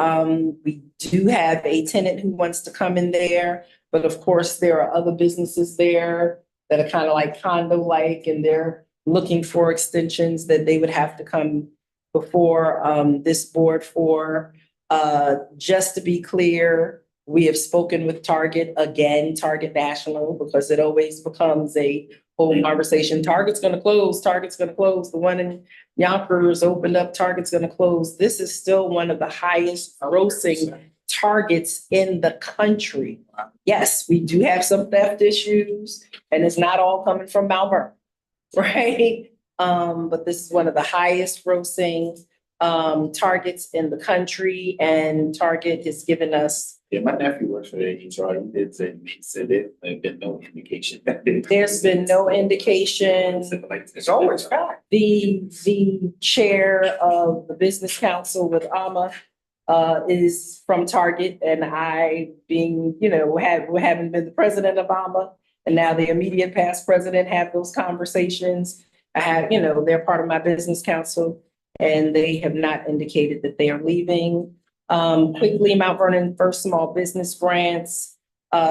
we do have a tenant who wants to come in there. But of course, there are other businesses there that are kind of like condo-like, and they're looking for extensions that they would have to come before this board for. Just to be clear, we have spoken with Target again, Target National, because it always becomes a whole conversation. Target's gonna close, Target's gonna close. The one in Yonkers opened up, Target's gonna close. This is still one of the highest grossing Targets in the country. Yes, we do have some theft issues, and it's not all coming from Malvern, right? But this is one of the highest grossing Targets in the country, and Target has given us. Yeah, my nephew works for the HR. He said there's been no indication that There's been no indication. It's always fact. The chair of the business council with AMA is from Target, and I being, having been the president of AMA and now the immediate past president, have those conversations. I had, they're part of my business council, and they have not indicated that they are leaving. Quickly, Mount Vernon First Small Business Grants,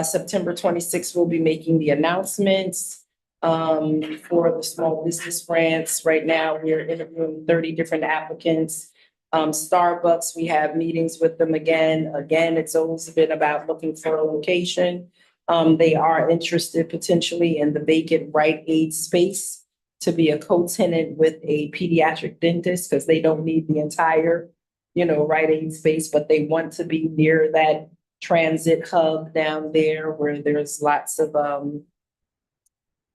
September 26th, we'll be making the announcements for the small business grants. Right now, we're interviewing 30 different applicants. Starbucks, we have meetings with them again. Again, it's always been about looking for a location. They are interested potentially in the vacant Rite Aid space to be a co-tenant with a pediatric dentist, because they don't need the entire, Rite Aid space, but they want to be near that transit hub down there where there's lots of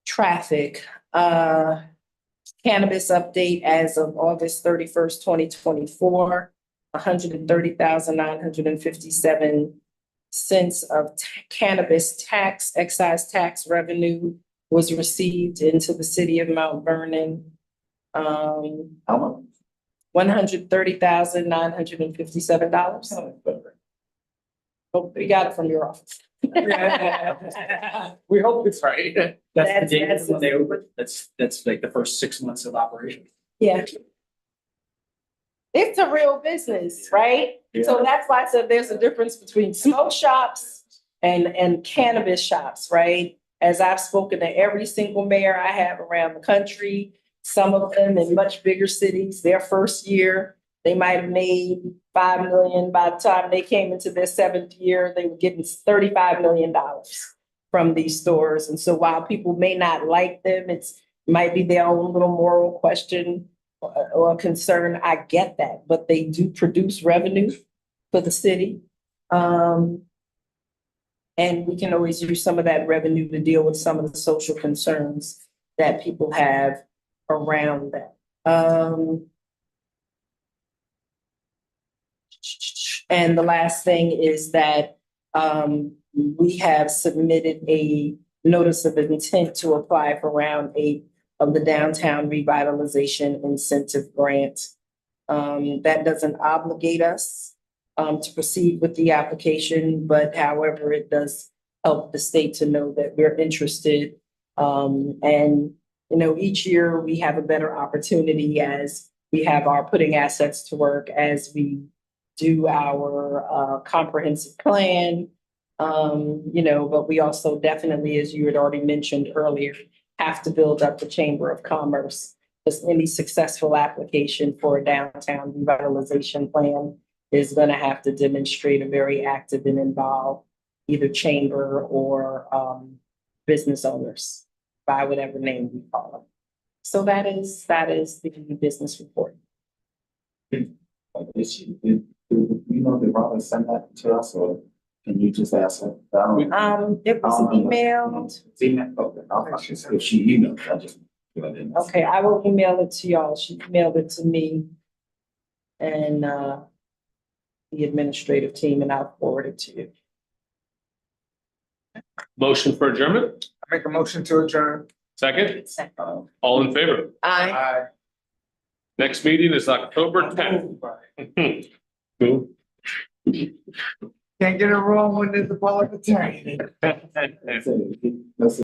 traffic. Cannabis update as of August 31st, 2024, 130,957 cents of cannabis tax, excise tax revenue was received into the city of Mount Vernon. $130,957. Hope you got it from your office. We hope it's right. That's the date That's- when they open. That's like the first 6 months of operation. Yeah. It's a real business, right? So that's why I said there's a difference between smoke shops and cannabis shops, right? As I've spoken to every single mayor I have around the country, some of them in much bigger cities, their first year, they might have made 5 million. By the time they came into their 7th year, they were getting $35 million from these stores. And so while people may not like them, it's might be their own little moral question or concern. I get that, but they do produce revenue for the city. And we can always use some of that revenue to deal with some of the social concerns that people have around that. And the last thing is that we have submitted a notice of intent to apply for round 8 of the downtown revitalization incentive grant. That doesn't obligate us to proceed with the application, but however, it does help the state to know that we're interested. And, each year we have a better opportunity as we have our putting assets to work, as we do our comprehensive plan. But we also definitely, as you had already mentioned earlier, have to build up the Chamber of Commerce, because any successful application for a downtown revitalization plan is going to have to demonstrate a very active and involved either chamber or business owners by whatever name we call them. So that is the business report. We know that Robin sent that to us, or Can you just ask her? It was emailed. Okay, if she emailed, I just. Okay, I will email it to y'all. She emailed it to me and the administrative team, and I'll forward it to you. Motion for adjournment, I make a motion to adjourn. second, all in favor? Aye. Aye. Next meeting is October tenth. Move. Can't get it wrong when there's a parliamentarian. That's it. That's it.